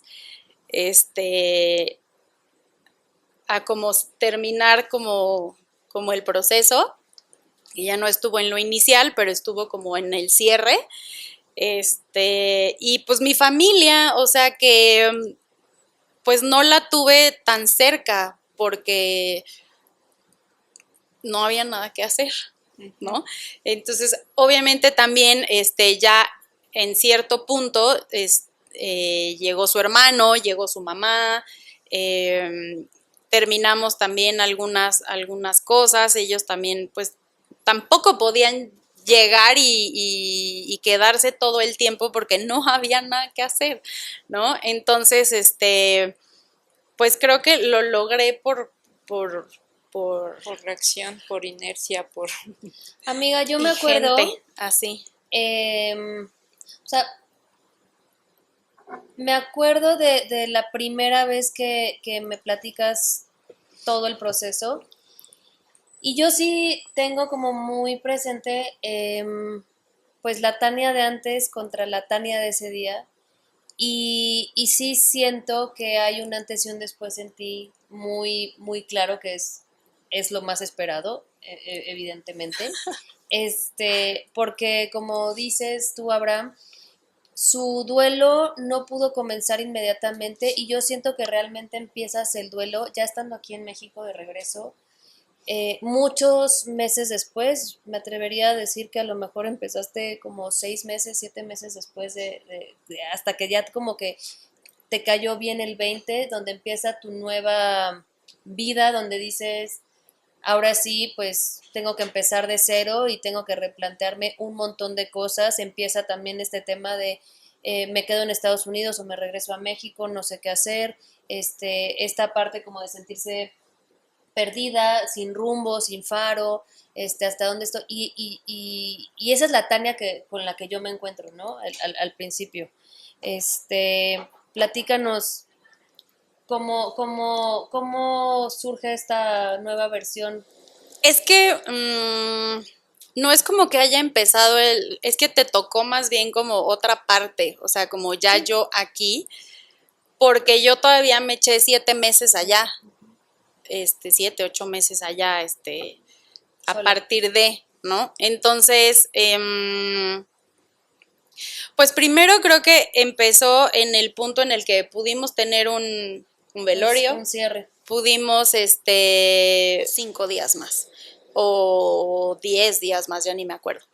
a como terminar como el proceso, y ya no estuvo en lo inicial, pero estuvo como en el cierre, y pues mi familia, o sea que pues no la tuve tan cerca, porque no había nada que hacer, ¿no? Entonces, obviamente también ya en cierto punto llegó su hermano, llegó su mamá, terminamos también algunas cosas, ellos también pues tampoco podían llegar y quedarse todo el tiempo porque no había nada que hacer, ¿no? Entonces, pues creo que lo logré por reacción, por inercia, por... Amiga, yo me acuerdo, gente así. O sea, me acuerdo de la primera vez que me platicas todo el proceso, y yo sí tengo como muy presente pues la Tania de antes contra la Tania de ese día, y sí siento que hay un antes y un después en ti muy, muy claro, que es lo más esperado, evidentemente. Porque como dices tú, Abraham, su duelo no pudo comenzar inmediatamente, y yo siento que realmente empiezas el duelo ya estando aquí en México de regreso, muchos meses después, me atrevería a decir que a lo mejor empezaste como 6 meses, 7 meses después hasta que ya como que te cayó bien el 20, donde empieza tu nueva vida, donde dices, ahora sí, pues tengo que empezar de cero y tengo que replantearme un montón de cosas. Empieza también este tema de me quedo en Estados Unidos o me regreso a México, no sé qué hacer. Esta parte como de sentirse perdida, sin rumbo, sin faro, hasta dónde estoy. Y esa es la Tania con la que yo me encuentro, ¿no? Al principio. Platícanos cómo surge esta nueva versión. Es que no es como que haya empezado es que te tocó más bien como otra parte, o sea, como ya yo aquí, porque yo todavía me eché 7 meses allá, 7, 8 meses allá, a Sola. partir de, ¿no? Entonces, pues primero creo que empezó en el punto en el que pudimos tener un velorio. Un cierre. Pudimos 5 días más o 10 días más, ya ni me acuerdo.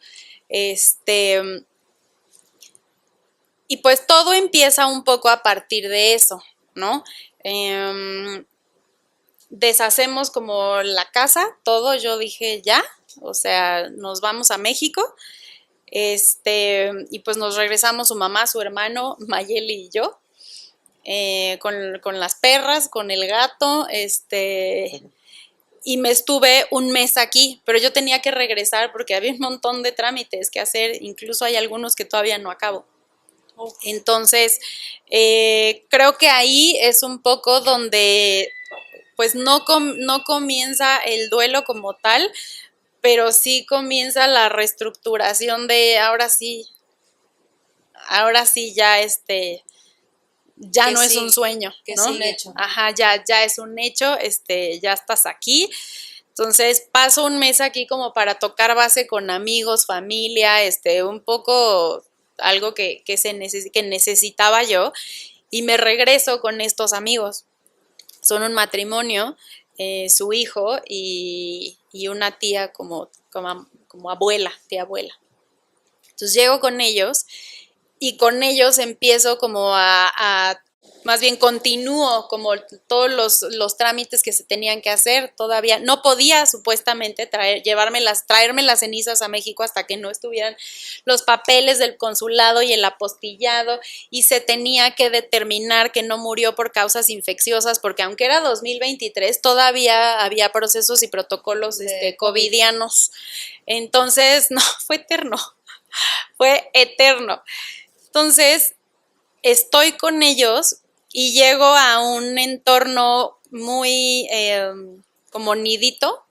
Y pues todo empieza un poco a partir de eso, ¿no? Deshacemos como la casa, todo, yo dije ya, o sea, nos vamos a México, y pues nos regresamos su mamá, su hermano, Mayeli y yo, con las perras, con el gato, y me estuve un mes aquí, pero yo tenía que regresar porque había un montón de trámites que hacer, incluso hay algunos que todavía no acabo. Entonces, creo que ahí es un poco donde pues no comienza el duelo como tal, pero sí comienza la reestructuración de ahora sí ya ya Que no es sí, un sueño, que ¿no? sí, un hecho. Ajá, ya es un hecho, ya estás aquí. Entonces paso un mes aquí como para tocar base con amigos, familia, un poco algo que necesitaba yo, y me regreso con estos amigos. Son un matrimonio, su hijo y una tía como abuela, tía abuela. Entonces llego con ellos y con ellos empiezo como más bien continúo como todos los trámites que se tenían que hacer. Todavía no podía supuestamente traerme las cenizas a México hasta que no estuvieran los papeles del consulado y el apostillado, y se tenía que determinar que no murió por causas infecciosas, porque aunque era 2023 todavía había procesos y protocolos covidianos. Entonces, no, fue eterno. Entonces, estoy con ellos y llego a un entorno muy como nidito,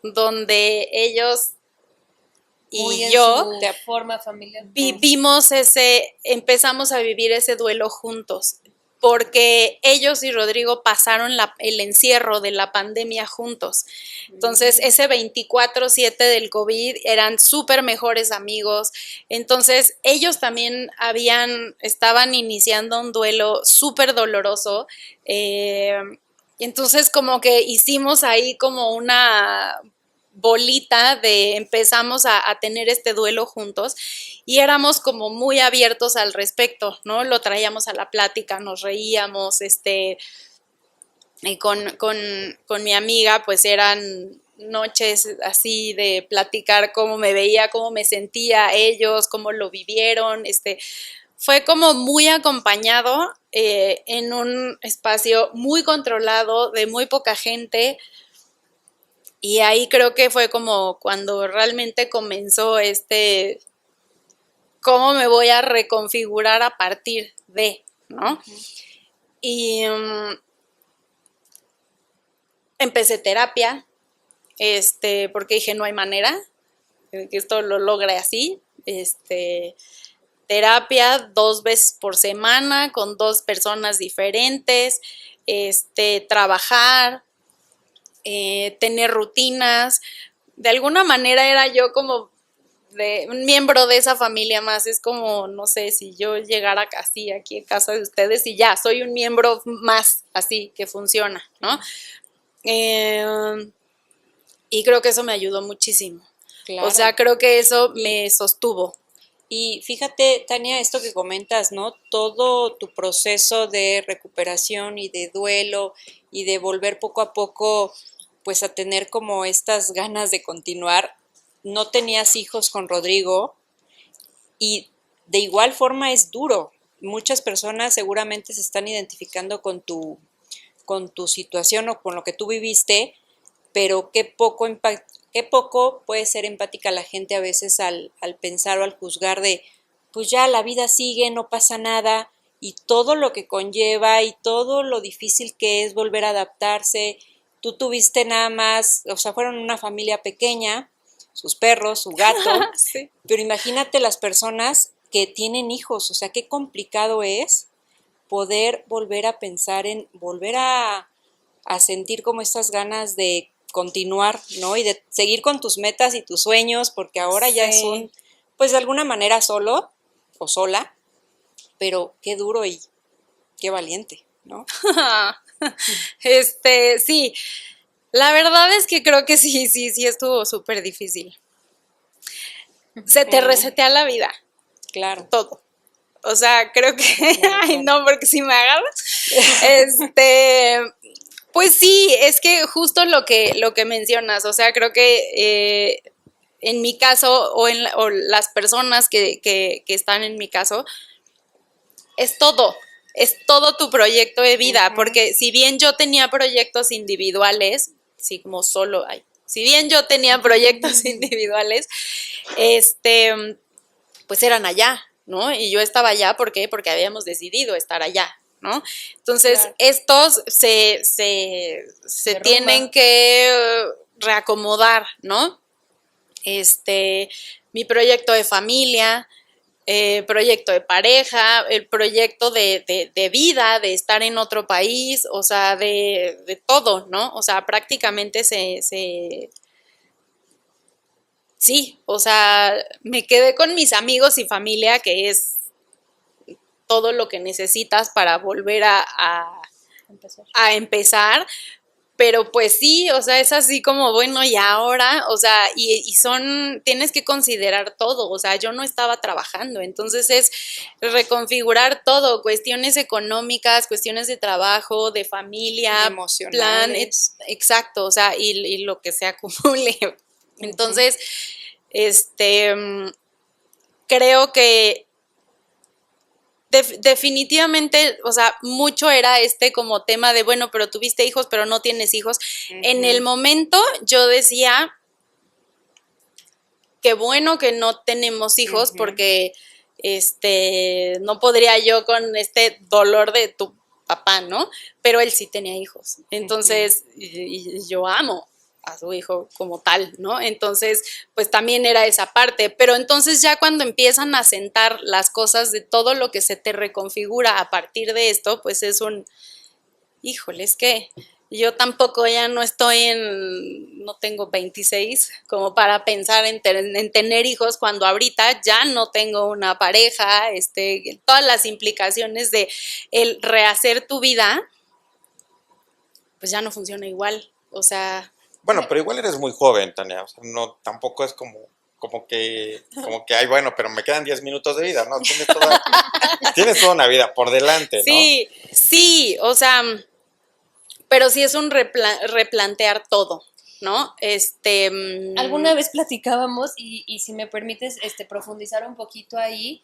donde ellos y yo de forma familiar. empezamos a vivir ese duelo juntos, porque ellos y Rodrigo pasaron el encierro de la pandemia juntos. Entonces, ese 24/7 del COVID eran súper mejores amigos. Entonces, ellos también estaban iniciando un duelo súper doloroso. Entonces, como que hicimos ahí como una bolita empezamos a tener este duelo juntos, y éramos como muy abiertos al respecto, ¿no? Lo traíamos a la plática, nos reíamos, y con mi amiga pues eran noches así de platicar cómo me veía, cómo me sentía ellos, cómo lo vivieron, fue como muy acompañado, en un espacio muy controlado, de muy poca gente. Y ahí creo que fue como cuando realmente comenzó cómo me voy a reconfigurar a partir de, ¿no? Y empecé terapia, porque dije, no hay manera que esto lo logre así. Terapia 2 veces por semana con 2 personas diferentes, trabajar, tener rutinas. De alguna manera era yo como un miembro de esa familia más. Es como, no sé, si yo llegara así aquí a casa de ustedes y ya, soy un miembro más así que funciona, ¿no? Y creo que eso me ayudó muchísimo. Claro. O sea, creo que eso me sostuvo. Y fíjate, Tania, esto que comentas, ¿no? Todo tu proceso de recuperación y de duelo y de volver poco a poco, pues a tener como estas ganas de continuar. No tenías hijos con Rodrigo y de igual forma es duro. Muchas personas seguramente se están identificando con tu situación o con lo que tú viviste, pero qué poco puede ser empática la gente a veces al pensar o al juzgar de, pues ya la vida sigue, no pasa nada, y todo lo que conlleva y todo lo difícil que es volver a adaptarse. Tú tuviste nada más, o sea, fueron una familia pequeña, sus perros, su gato, Sí. pero imagínate las personas que tienen hijos, o sea, qué complicado es poder volver a pensar en, volver a sentir como estas ganas de continuar, ¿no? Y de seguir con tus metas y tus sueños, porque ahora ya es Sí. pues de alguna manera solo o sola, pero qué duro y qué valiente, ¿no? Sí, la verdad es que creo que sí estuvo súper difícil. Se te resetea la vida, Claro. todo. O sea, creo que, ay no, porque si me agarras, pues sí, es que justo lo que mencionas, o sea, creo que en mi caso, o las personas que están en mi caso, es todo tu proyecto de vida, porque si bien yo tenía proyectos individuales, sí, como solo hay, si bien yo tenía proyectos individuales, pues eran allá, ¿no? Y yo estaba allá, ¿por qué? Porque habíamos decidido estar allá, ¿no? Entonces, Claro. estos se tienen que reacomodar, ¿no? Mi proyecto de familia, proyecto de pareja, el proyecto de vida, de estar en otro país, o sea, de todo, ¿no? O sea, prácticamente sí, o sea, me quedé con mis amigos y familia, que es todo lo que necesitas para volver a empezar, pero pues sí, o sea, es así como, bueno, y ahora, o sea, tienes que considerar todo, o sea, yo no estaba trabajando, entonces es reconfigurar todo, cuestiones económicas, cuestiones de trabajo, de familia, Emocionales. plan, exacto, o sea, y lo que se acumule. Entonces, creo que definitivamente, o sea, mucho era como tema de, bueno, pero tuviste hijos, pero no tienes hijos. En el momento yo decía, qué bueno que no tenemos hijos, porque no podría yo con este dolor de tu papá, ¿no? Pero él sí tenía hijos. Entonces, y yo amo a su hijo como tal, ¿no? Entonces, pues también era esa parte, pero entonces ya cuando empiezan a sentar las cosas de todo lo que se te reconfigura a partir de esto, pues es híjole, es que yo tampoco ya no no tengo 26 como para pensar en tener hijos cuando ahorita ya no tengo una pareja, todas las implicaciones de el rehacer tu vida, pues ya no funciona igual, o sea... Bueno, pero igual eres muy joven, Tania, o sea, no, tampoco es como que, ay, bueno, pero me quedan 10 minutos de vida, ¿no? Tienes toda una vida por delante, ¿no? Sí, o sea, pero sí es un replantear todo, ¿no? Alguna vez platicábamos y si me permites profundizar un poquito ahí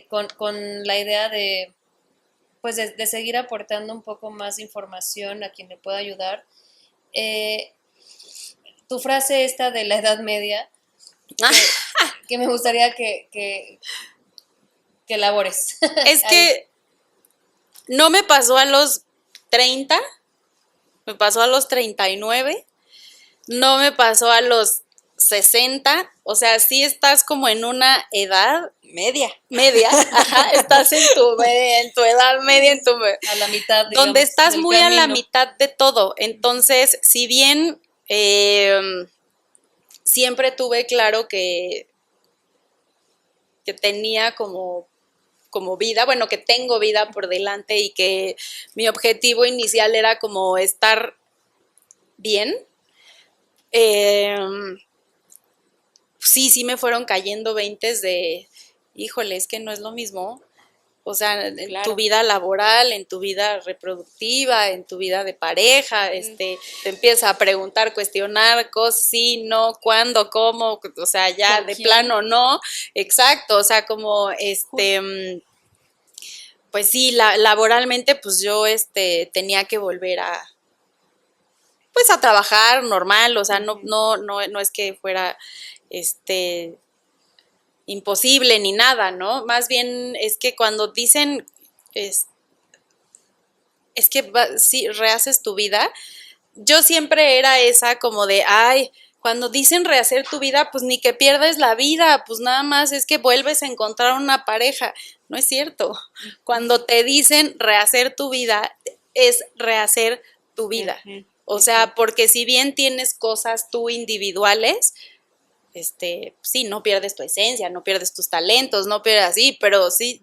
con la idea de, pues de seguir aportando un poco más de información a quien le pueda ayudar. Tu frase esta de la Edad Media, que me gustaría que elabores. Es que no me pasó a los 30, me pasó a los 39, no me pasó a los 60, o sea, sí estás como en una edad media, ajá, estás en tu edad media, a la mitad, digamos, donde estás muy camino. a la mitad de todo. Entonces, si bien siempre tuve claro que tenía como vida, bueno, que tengo vida por delante y que mi objetivo inicial era como estar bien, sí me fueron cayendo veintes de, híjole, es que no es lo mismo. O sea, en tu vida laboral, en tu vida reproductiva, en tu vida de pareja, te empiezas a preguntar, cuestionar cosas, sí, no, cuándo, cómo, o sea, ya de plano no, exacto, o sea, como pues sí, laboralmente, pues yo tenía que volver pues a trabajar normal, o sea, no es que fuera imposible ni nada, ¿no? Más bien es que cuando dicen es que sí, rehaces tu vida, yo siempre era esa como de, ay, cuando dicen rehacer tu vida, pues ni que pierdes la vida, pues nada más es que vuelves a encontrar una pareja. No es cierto. Cuando te dicen rehacer tu vida, es rehacer tu vida. O sea, porque si bien tienes cosas tú individuales, sí, no pierdes tu esencia, no pierdes tus talentos, no pierdes así, pero sí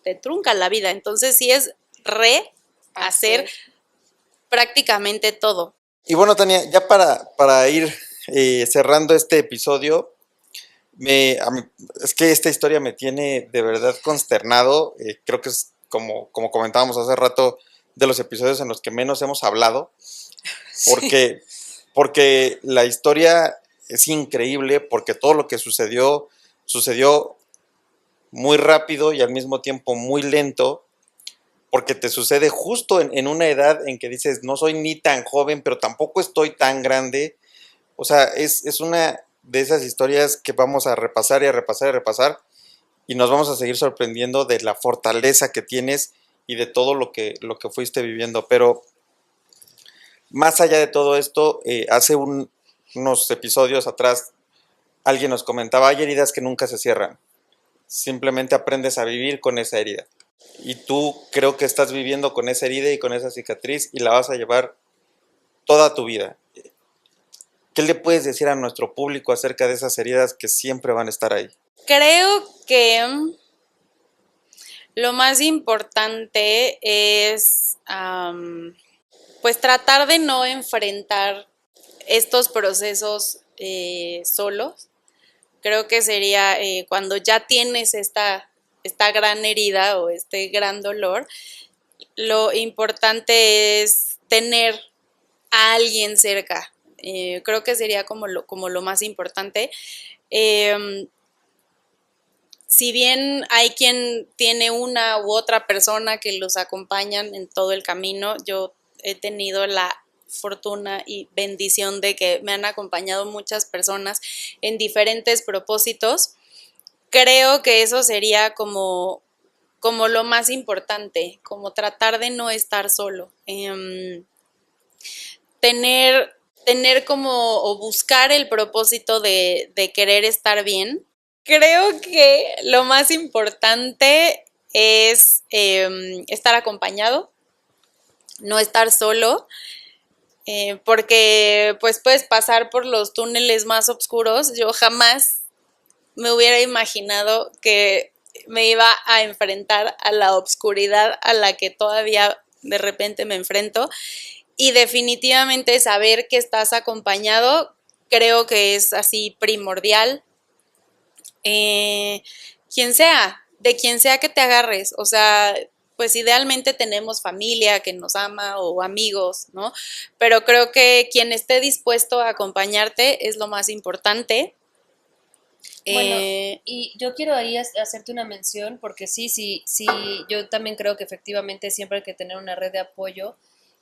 te trunca la vida. Entonces sí es rehacer prácticamente todo. Y bueno, Tania, ya para ir cerrando este episodio, es que esta historia me tiene de verdad consternado. Creo que es como comentábamos hace rato, de los episodios en los que menos hemos hablado, porque la historia es increíble, porque todo lo que sucedió muy rápido y al mismo tiempo muy lento, porque te sucede justo en una edad en que dices, no soy ni tan joven, pero tampoco estoy tan grande. O sea, es una de esas historias que vamos a repasar y a repasar y a repasar, y nos vamos a seguir sorprendiendo de la fortaleza que tienes y de todo lo que fuiste viviendo. Pero más allá de todo esto, hace unos episodios atrás alguien nos comentaba, hay heridas que nunca se cierran, simplemente aprendes a vivir con esa herida. Y tú creo que estás viviendo con esa herida y con esa cicatriz y la vas a llevar toda tu vida. ¿Qué le puedes decir a nuestro público acerca de esas heridas que siempre van a estar ahí? Creo que lo más importante es pues tratar de no enfrentar estos procesos solos. Creo que sería cuando ya tienes esta gran herida o este gran dolor, lo importante es tener a alguien cerca. Creo que sería como lo más importante. Si bien hay quien tiene una u otra persona que los acompañan en todo el camino, yo he tenido la fortuna y bendición de que me han acompañado muchas personas en diferentes propósitos. Creo que eso sería como lo más importante, como tratar de no estar solo. Tener como o buscar el propósito de querer estar bien. Creo que lo más importante es estar acompañado, no estar solo, porque pues puedes pasar por los túneles más oscuros. Yo jamás me hubiera imaginado que me iba a enfrentar a la oscuridad a la que todavía de repente me enfrento, y definitivamente saber que estás acompañado creo que es así primordial. De quien sea que te agarres, o sea, pues idealmente tenemos familia que nos ama o amigos, ¿no? Pero creo que quien esté dispuesto a acompañarte es lo más importante. Bueno, y yo quiero ahí hacerte una mención, porque sí, yo también creo que efectivamente siempre hay que tener una red de apoyo,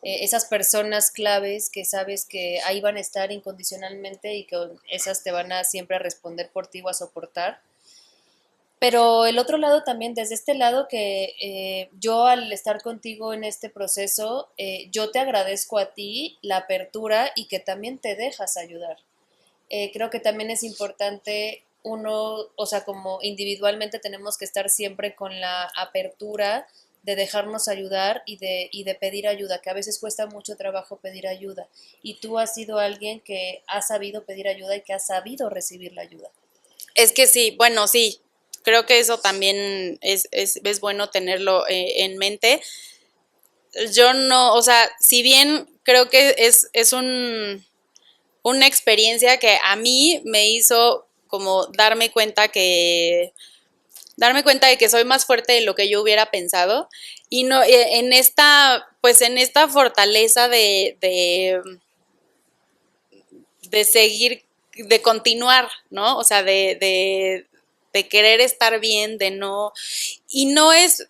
esas personas claves que sabes que ahí van a estar incondicionalmente y que esas te van a siempre a responder por ti o a soportar. Pero el otro lado también, desde este lado que yo al estar contigo en este proceso, yo te agradezco a ti la apertura y que también te dejas ayudar. Creo que también es importante uno, o sea, como individualmente tenemos que estar siempre con la apertura de dejarnos ayudar y de pedir ayuda, que a veces cuesta mucho trabajo pedir ayuda. Y tú has sido alguien que ha sabido pedir ayuda y que ha sabido recibir la ayuda. Es que sí, bueno, sí, creo que eso también es bueno tenerlo en mente. Yo no, o sea, si bien creo que es un una experiencia que a mí me hizo como darme cuenta de que soy más fuerte de lo que yo hubiera pensado y no en esta fortaleza de seguir, de continuar, ¿no? O sea, de querer estar bien, de no, y no es,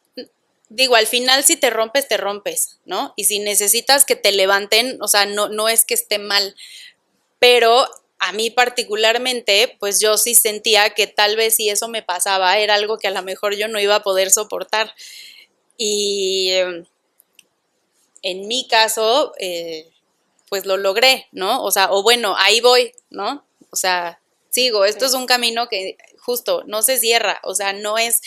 digo, al final si te rompes, ¿no? Y si necesitas que te levanten, o sea, no es que esté mal, pero a mí particularmente, pues yo sí sentía que tal vez si eso me pasaba, era algo que a lo mejor yo no iba a poder soportar. Y en mi caso, pues lo logré, ¿no? O sea, o bueno, ahí voy, ¿no? O sea, sigo, esto es un camino que justo no se cierra, o sea, no es,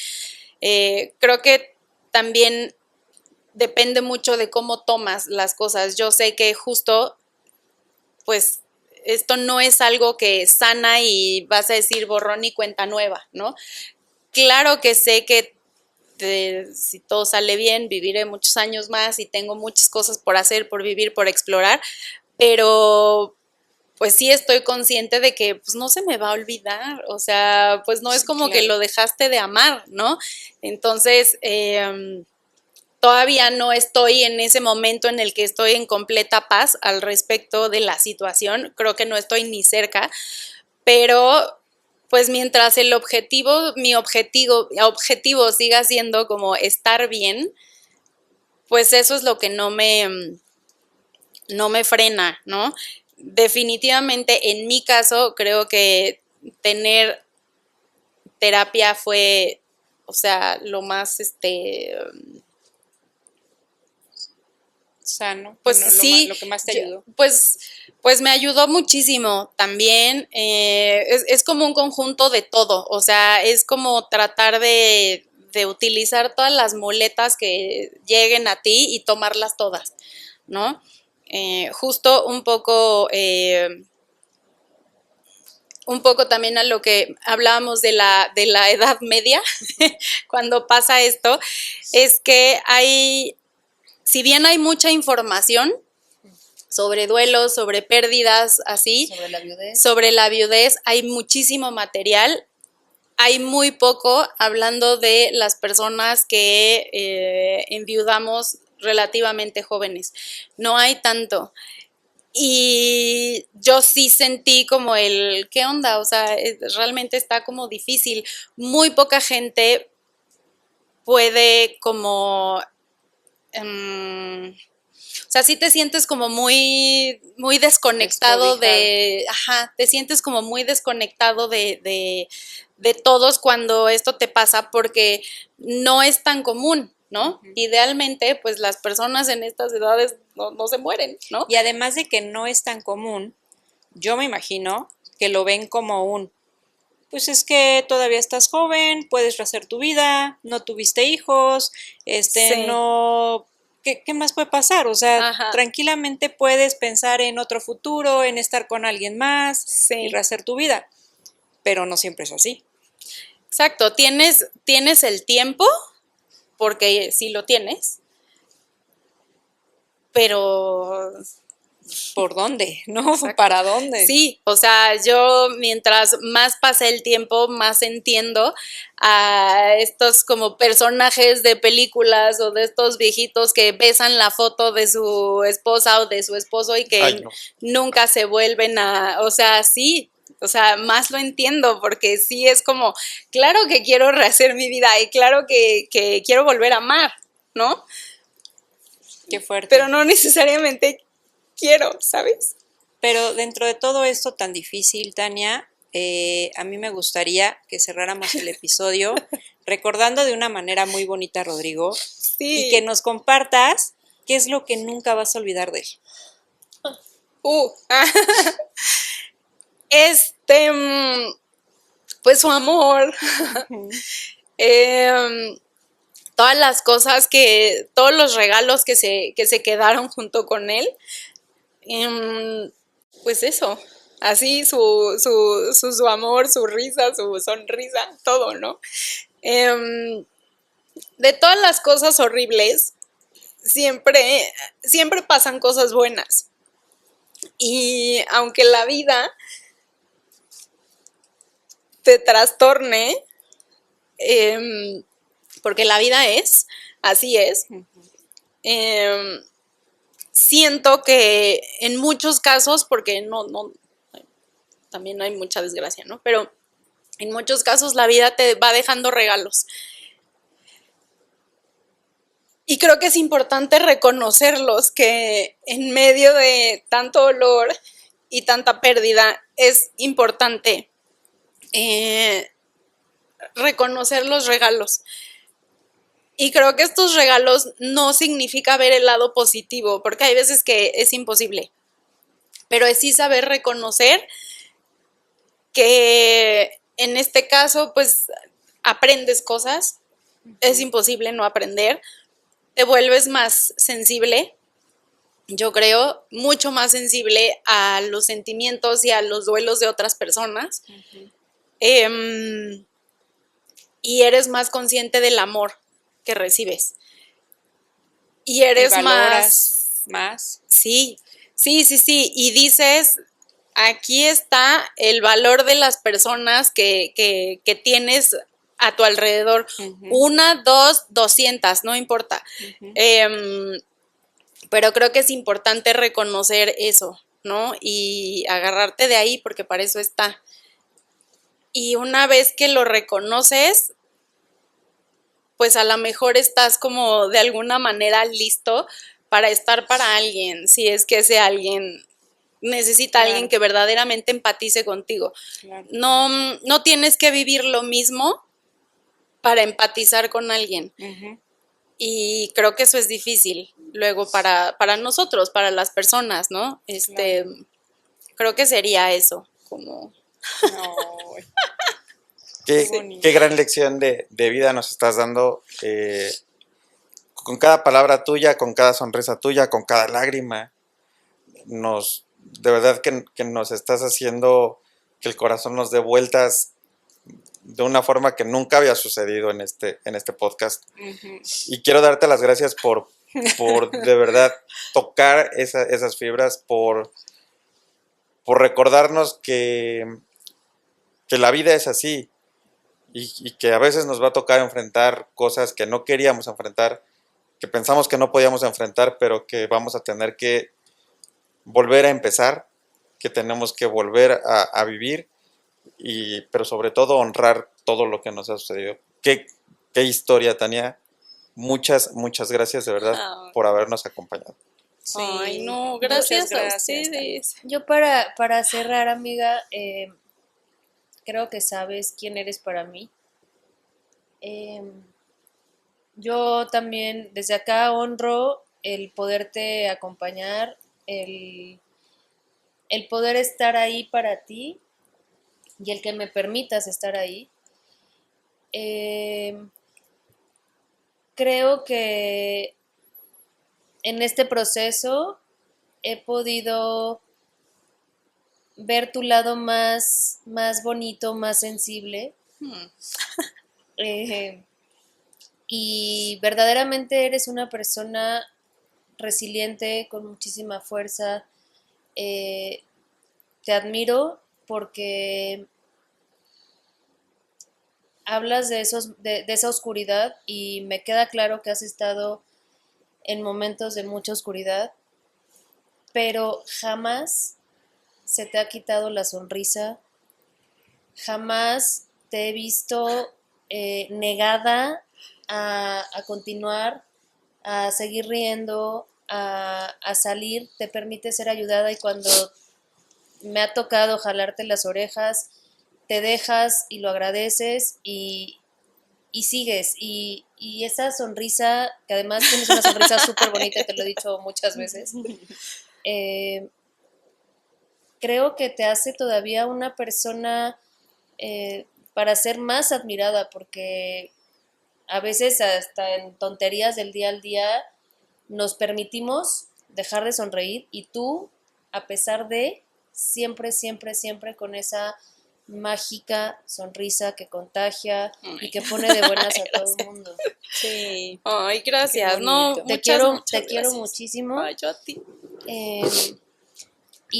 creo que también depende mucho de cómo tomas las cosas. Yo sé que justo, pues, esto no es algo que sana y vas a decir borrón y cuenta nueva, ¿no? Claro que sé que si todo sale bien, viviré muchos años más y tengo muchas cosas por hacer, por vivir, por explorar, pero pues sí estoy consciente de que pues no se me va a olvidar, o sea, pues no es como que lo dejaste de amar, ¿no? Entonces, todavía no estoy en ese momento en el que estoy en completa paz al respecto de la situación, creo que no estoy ni cerca, pero pues mientras mi objetivo siga siendo como estar bien, pues eso es lo que no me frena, ¿no? Definitivamente en mi caso creo que tener terapia fue, o sea, lo más sano, pues bueno, sí, lo que más te ayudó. Pues me ayudó muchísimo también. Es como un conjunto de todo, o sea, es como tratar de utilizar todas las muletas que lleguen a ti y tomarlas todas, ¿no? Justo un poco también a lo que hablábamos de la Edad Media, cuando pasa esto, es que si bien hay mucha información sobre duelos, sobre pérdidas, así, sobre la viudez, hay muchísimo material, hay muy poco hablando de las personas que enviudamos relativamente jóvenes, no hay tanto. Y yo sí sentí como ¿qué onda? O sea, realmente está como difícil. Muy poca gente puede como o sea, sí te sientes como muy desconectado te sientes como muy desconectado de todos cuando esto te pasa porque no es tan común, ¿no? Uh-huh. Idealmente, pues las personas en estas edades no se mueren, ¿no? Y además de que no es tan común, yo me imagino que lo ven como pues es que todavía estás joven, puedes rehacer tu vida, no tuviste hijos, sí. No, ¿qué más puede pasar? O sea, ajá, tranquilamente puedes pensar en otro futuro, en estar con alguien más, sí, y rehacer tu vida, pero no siempre es así. Exacto, tienes el tiempo, porque sí lo tienes, pero ¿por dónde? ¿No? Exacto. ¿Para dónde? Sí, o sea, yo mientras más pasa el tiempo, más entiendo a estos como personajes de películas o de estos viejitos que besan la foto de su esposa o de su esposo y que nunca se vuelven o sea, sí. O sea, más lo entiendo porque sí es como, claro que quiero rehacer mi vida y claro que quiero volver a amar, ¿no? Qué fuerte. Pero no necesariamente quiero, ¿sabes? Pero dentro de todo esto tan difícil, Tania, a mí me gustaría que cerráramos el episodio recordando de una manera muy bonita a Rodrigo, sí, y que nos compartas qué es lo que nunca vas a olvidar de él. Pues su amor. Todas las cosas todos los regalos que se quedaron junto con él. Pues eso, así su amor, su risa, su sonrisa, todo, ¿no? De todas las cosas horribles, siempre pasan cosas buenas. Y aunque la vida te trastorne, porque la vida es, así es, siento que en muchos casos, porque no, también hay mucha desgracia, ¿no? Pero en muchos casos la vida te va dejando regalos. Y creo que es importante reconocerlos, que en medio de tanto dolor y tanta pérdida es importante reconocer los regalos. Y creo que estos regalos no significa ver el lado positivo, porque hay veces que es imposible, pero es sí saber reconocer que en este caso pues aprendes cosas, es imposible no aprender, te vuelves más sensible, yo creo, mucho más sensible a los sentimientos y a los duelos de otras personas. Y eres más consciente del amor que recibes. Y eres ¿Y valoras más? Sí. Y dices, aquí está el valor de las personas que tienes a tu alrededor. 1, 2, 200, no importa. Pero creo que es importante reconocer eso, ¿no? Y agarrarte de ahí, porque para eso está. Y una vez que lo reconoces, pues a lo mejor estás como de alguna manera listo para estar para alguien, si es que ese alguien necesita a alguien que verdaderamente empatice contigo. Claro. No tienes que vivir lo mismo para empatizar con alguien. Y creo que eso es difícil luego para nosotros, para las personas, ¿no? Creo que sería eso, como... Qué gran lección de vida nos estás dando, con cada palabra tuya, con cada sonrisa tuya, con cada lágrima. De verdad que nos estás haciendo que el corazón nos dé vueltas de una forma que nunca había sucedido en este podcast. Y quiero darte las gracias por de verdad tocar esas fibras, por recordarnos que la vida es así. Y que a veces nos va a tocar enfrentar cosas que no queríamos enfrentar, que pensamos que no podíamos enfrentar, pero que vamos a tener que volver a empezar, que tenemos que volver a vivir, pero sobre todo honrar todo lo que nos ha sucedido. Qué historia, Tania. Muchas gracias de verdad por habernos acompañado. Sí. Ay, no, gracias a ustedes. Yo para cerrar, amiga, creo que sabes quién eres para mí. Yo también desde acá honro el poderte acompañar, el poder estar ahí para ti y el que me permitas estar ahí. Creo que en este proceso he podido ver tu lado más bonito, más sensible. Y verdaderamente eres una persona resiliente, con muchísima fuerza. Te admiro porque hablas de esa oscuridad y me queda claro que has estado en momentos de mucha oscuridad, pero jamás se te ha quitado la sonrisa, jamás te he visto negada a continuar, a seguir riendo, a salir, te permite ser ayudada y cuando me ha tocado jalarte las orejas, te dejas y lo agradeces y sigues. Y esa sonrisa, que además tienes una sonrisa súper bonita, te lo he dicho muchas veces, creo que te hace todavía una persona para ser más admirada, porque a veces hasta en tonterías del día al día nos permitimos dejar de sonreír y tú, a pesar de, siempre con esa mágica sonrisa que contagia y que pone de buenas a todo el mundo. Sí. Ay, gracias. Te quiero muchísimo. Ay, yo a ti.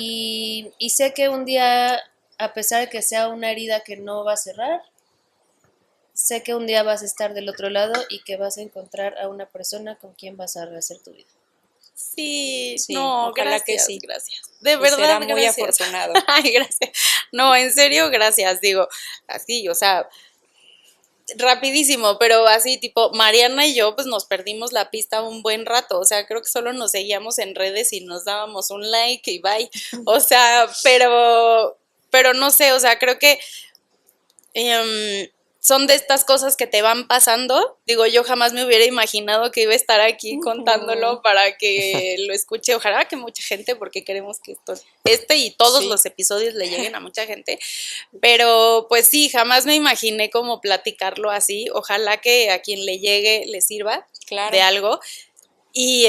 y sé que un día, a pesar de que sea una herida que no va a cerrar, sé que un día vas a estar del otro lado y que vas a encontrar a una persona con quien vas a rehacer tu vida. Sí, Sí, no, ojalá gracias, que sí. gracias. De Y verdad, será muy gracias. afortunado. Ay, gracias. No, en serio, gracias. Digo, así, o sea, rapidísimo, pero así tipo Mariana y yo pues nos perdimos la pista un buen rato, o sea, creo que solo nos seguíamos en redes y nos dábamos un like y bye, o sea, pero no sé, o sea, creo que son de estas cosas que te van pasando. Digo, yo jamás me hubiera imaginado que iba a estar aquí contándolo para que lo escuche. Ojalá que mucha gente, porque queremos que este y todos Sí. los episodios le lleguen a mucha gente. Pero pues sí, jamás me imaginé como platicarlo así. Ojalá que a quien le llegue le sirva Claro. de algo. Y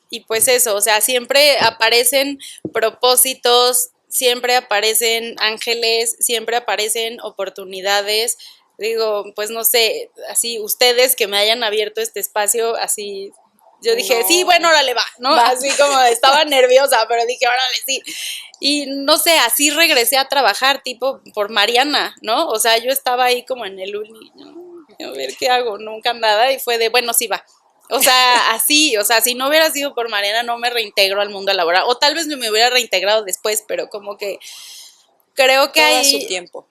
y pues eso, o sea, siempre aparecen propósitos, siempre aparecen ángeles, siempre aparecen oportunidades. Digo, pues no sé, así ustedes que me hayan abierto este espacio, así yo dije, No. sí, bueno, órale, va, ¿no? Va. Así como estaba nerviosa, pero dije, órale, sí. Y no sé, así regresé a trabajar, tipo, por Mariana, ¿no? O sea, yo estaba ahí como en el uni, ¿no? A ver qué hago, nunca nada, y fue de, bueno, sí, va. O sea, así, o sea, si no hubiera sido por Mariana, no me reintegro al mundo laboral. O tal vez me hubiera reintegrado después, pero como que creo que Todo a hay su tiempo.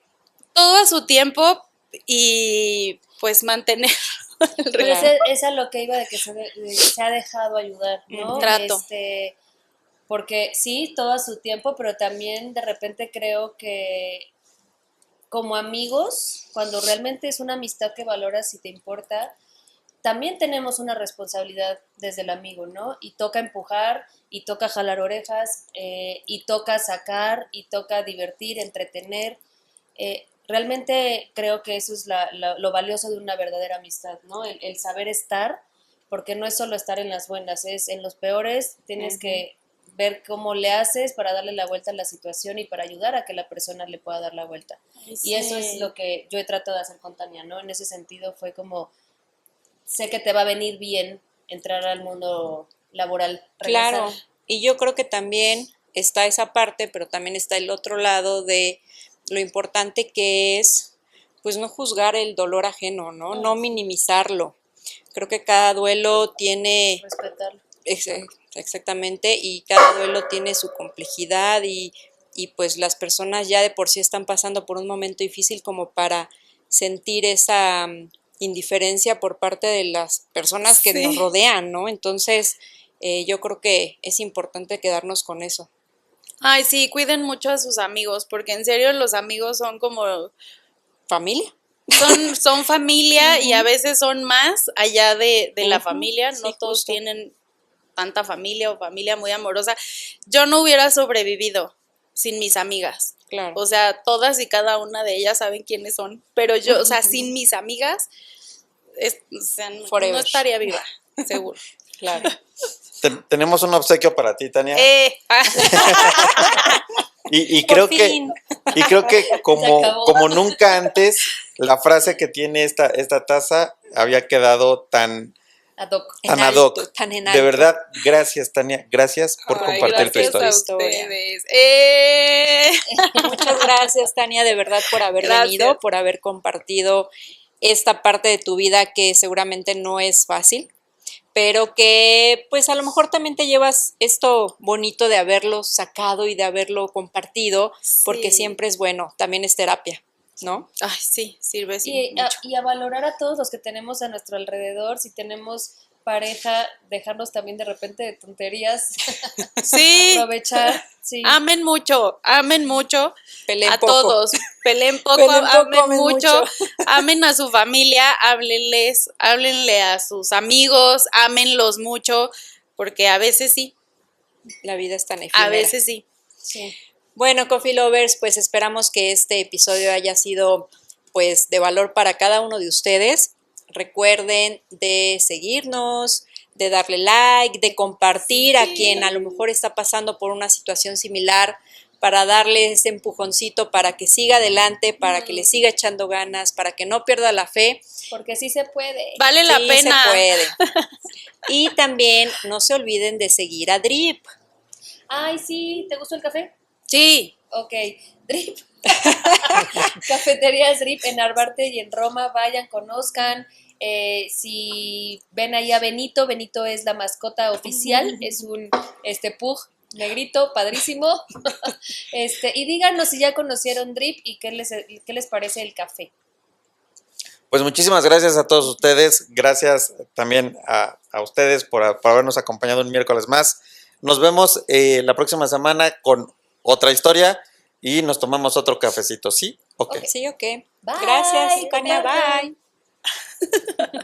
todo a su tiempo y pues mantener el Pero Claro. es a lo que iba de que se ha dejado ayudar, ¿no? Trato. Porque sí, todo a su tiempo, pero también de repente creo que como amigos, cuando realmente es una amistad que valoras y te importa, también tenemos una responsabilidad desde el amigo, ¿no? Y toca empujar, y toca jalar orejas, y toca sacar, y toca divertir, entretener. Realmente creo que eso es lo valioso de una verdadera amistad, ¿no? El saber estar, porque no es solo estar en las buenas, es en los peores, tienes que ver cómo le haces para darle la vuelta a la situación y para ayudar a que la persona le pueda dar la vuelta. Y eso es lo que yo he tratado de hacer con Tania, ¿no? En ese sentido fue como, sé que te va a venir bien entrar al mundo laboral. Regresar. Claro, y yo creo que también está esa parte, pero también está el otro lado de lo importante que es, pues no juzgar el dolor ajeno, ¿no? No minimizarlo. Creo que cada duelo tiene, Respetarlo. exactamente, y cada duelo tiene su complejidad y pues las personas ya de por sí están pasando por un momento difícil como para sentir esa indiferencia por parte de las personas que Sí. nos rodean, ¿no? Entonces, yo creo que es importante quedarnos con eso. Ay, sí, cuiden mucho a sus amigos, porque en serio los amigos son como, ¿Familia? son familia y a veces son más allá de la familia, no sí, todos justo. tienen tanta familia o familia muy amorosa. Yo no hubiera sobrevivido sin mis amigas. Claro. O sea, todas y cada una de ellas saben quiénes son, pero yo, o sea, sin mis amigas, o sea, no Forever. estaría viva, seguro. Claro. Tenemos un obsequio para ti, Tania. Y Por creo fin. y creo que Se acabó. como nunca antes, la frase que tiene esta taza había quedado tan Ad hoc. En ad alto, hoc. tan en De alto. verdad, gracias, Tania. Gracias por Ay, compartir tu gracias historia. a ustedes. Muchas gracias, Tania, de verdad, por haber Gracias. venido, por haber compartido esta parte de tu vida que seguramente no es fácil, pero que pues a lo mejor también te llevas esto bonito de haberlo sacado y de haberlo compartido, porque Sí. siempre es bueno, también es terapia, ¿no? Ay, sí, sirve Y mucho. a valorar a todos los que tenemos a nuestro alrededor, si tenemos pareja, dejarnos también de repente de tonterías, Sí, aprovechar, sí. amen mucho, Peleen a poco. todos, peleen poco, Peleen poco, amen amen mucho, mucho. amen a su familia, háblenle a sus amigos, ámenlos mucho, porque a veces sí, La vida es tan efímera. a veces sí. Sí. Bueno, Coffee Lovers, pues esperamos que este episodio haya sido pues de valor para cada uno de ustedes. Recuerden de seguirnos, de darle like, de compartir a quien a lo mejor está pasando por una situación similar, para darle ese empujoncito para que siga adelante, para que le siga echando ganas, para que no pierda la fe. Porque sí se puede. Vale la Sí, pena. se puede. Y también no se olviden de seguir a Drip. Ay, sí, ¿te gustó el café? Sí. Ok, Drip. Cafeterías Drip en Narvarte y en Roma, vayan, conozcan. Si ven ahí a Benito, Benito es la mascota oficial, es un pug negrito, padrísimo. Y díganos si ya conocieron Drip y qué les parece el café. Pues muchísimas gracias a todos ustedes, gracias también a ustedes por habernos acompañado un miércoles más. Nos vemos la próxima semana con otra historia y nos tomamos otro cafecito, ¿sí? Ok. Sí, ok. Bye. Gracias, Tania, Compartan.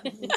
bye.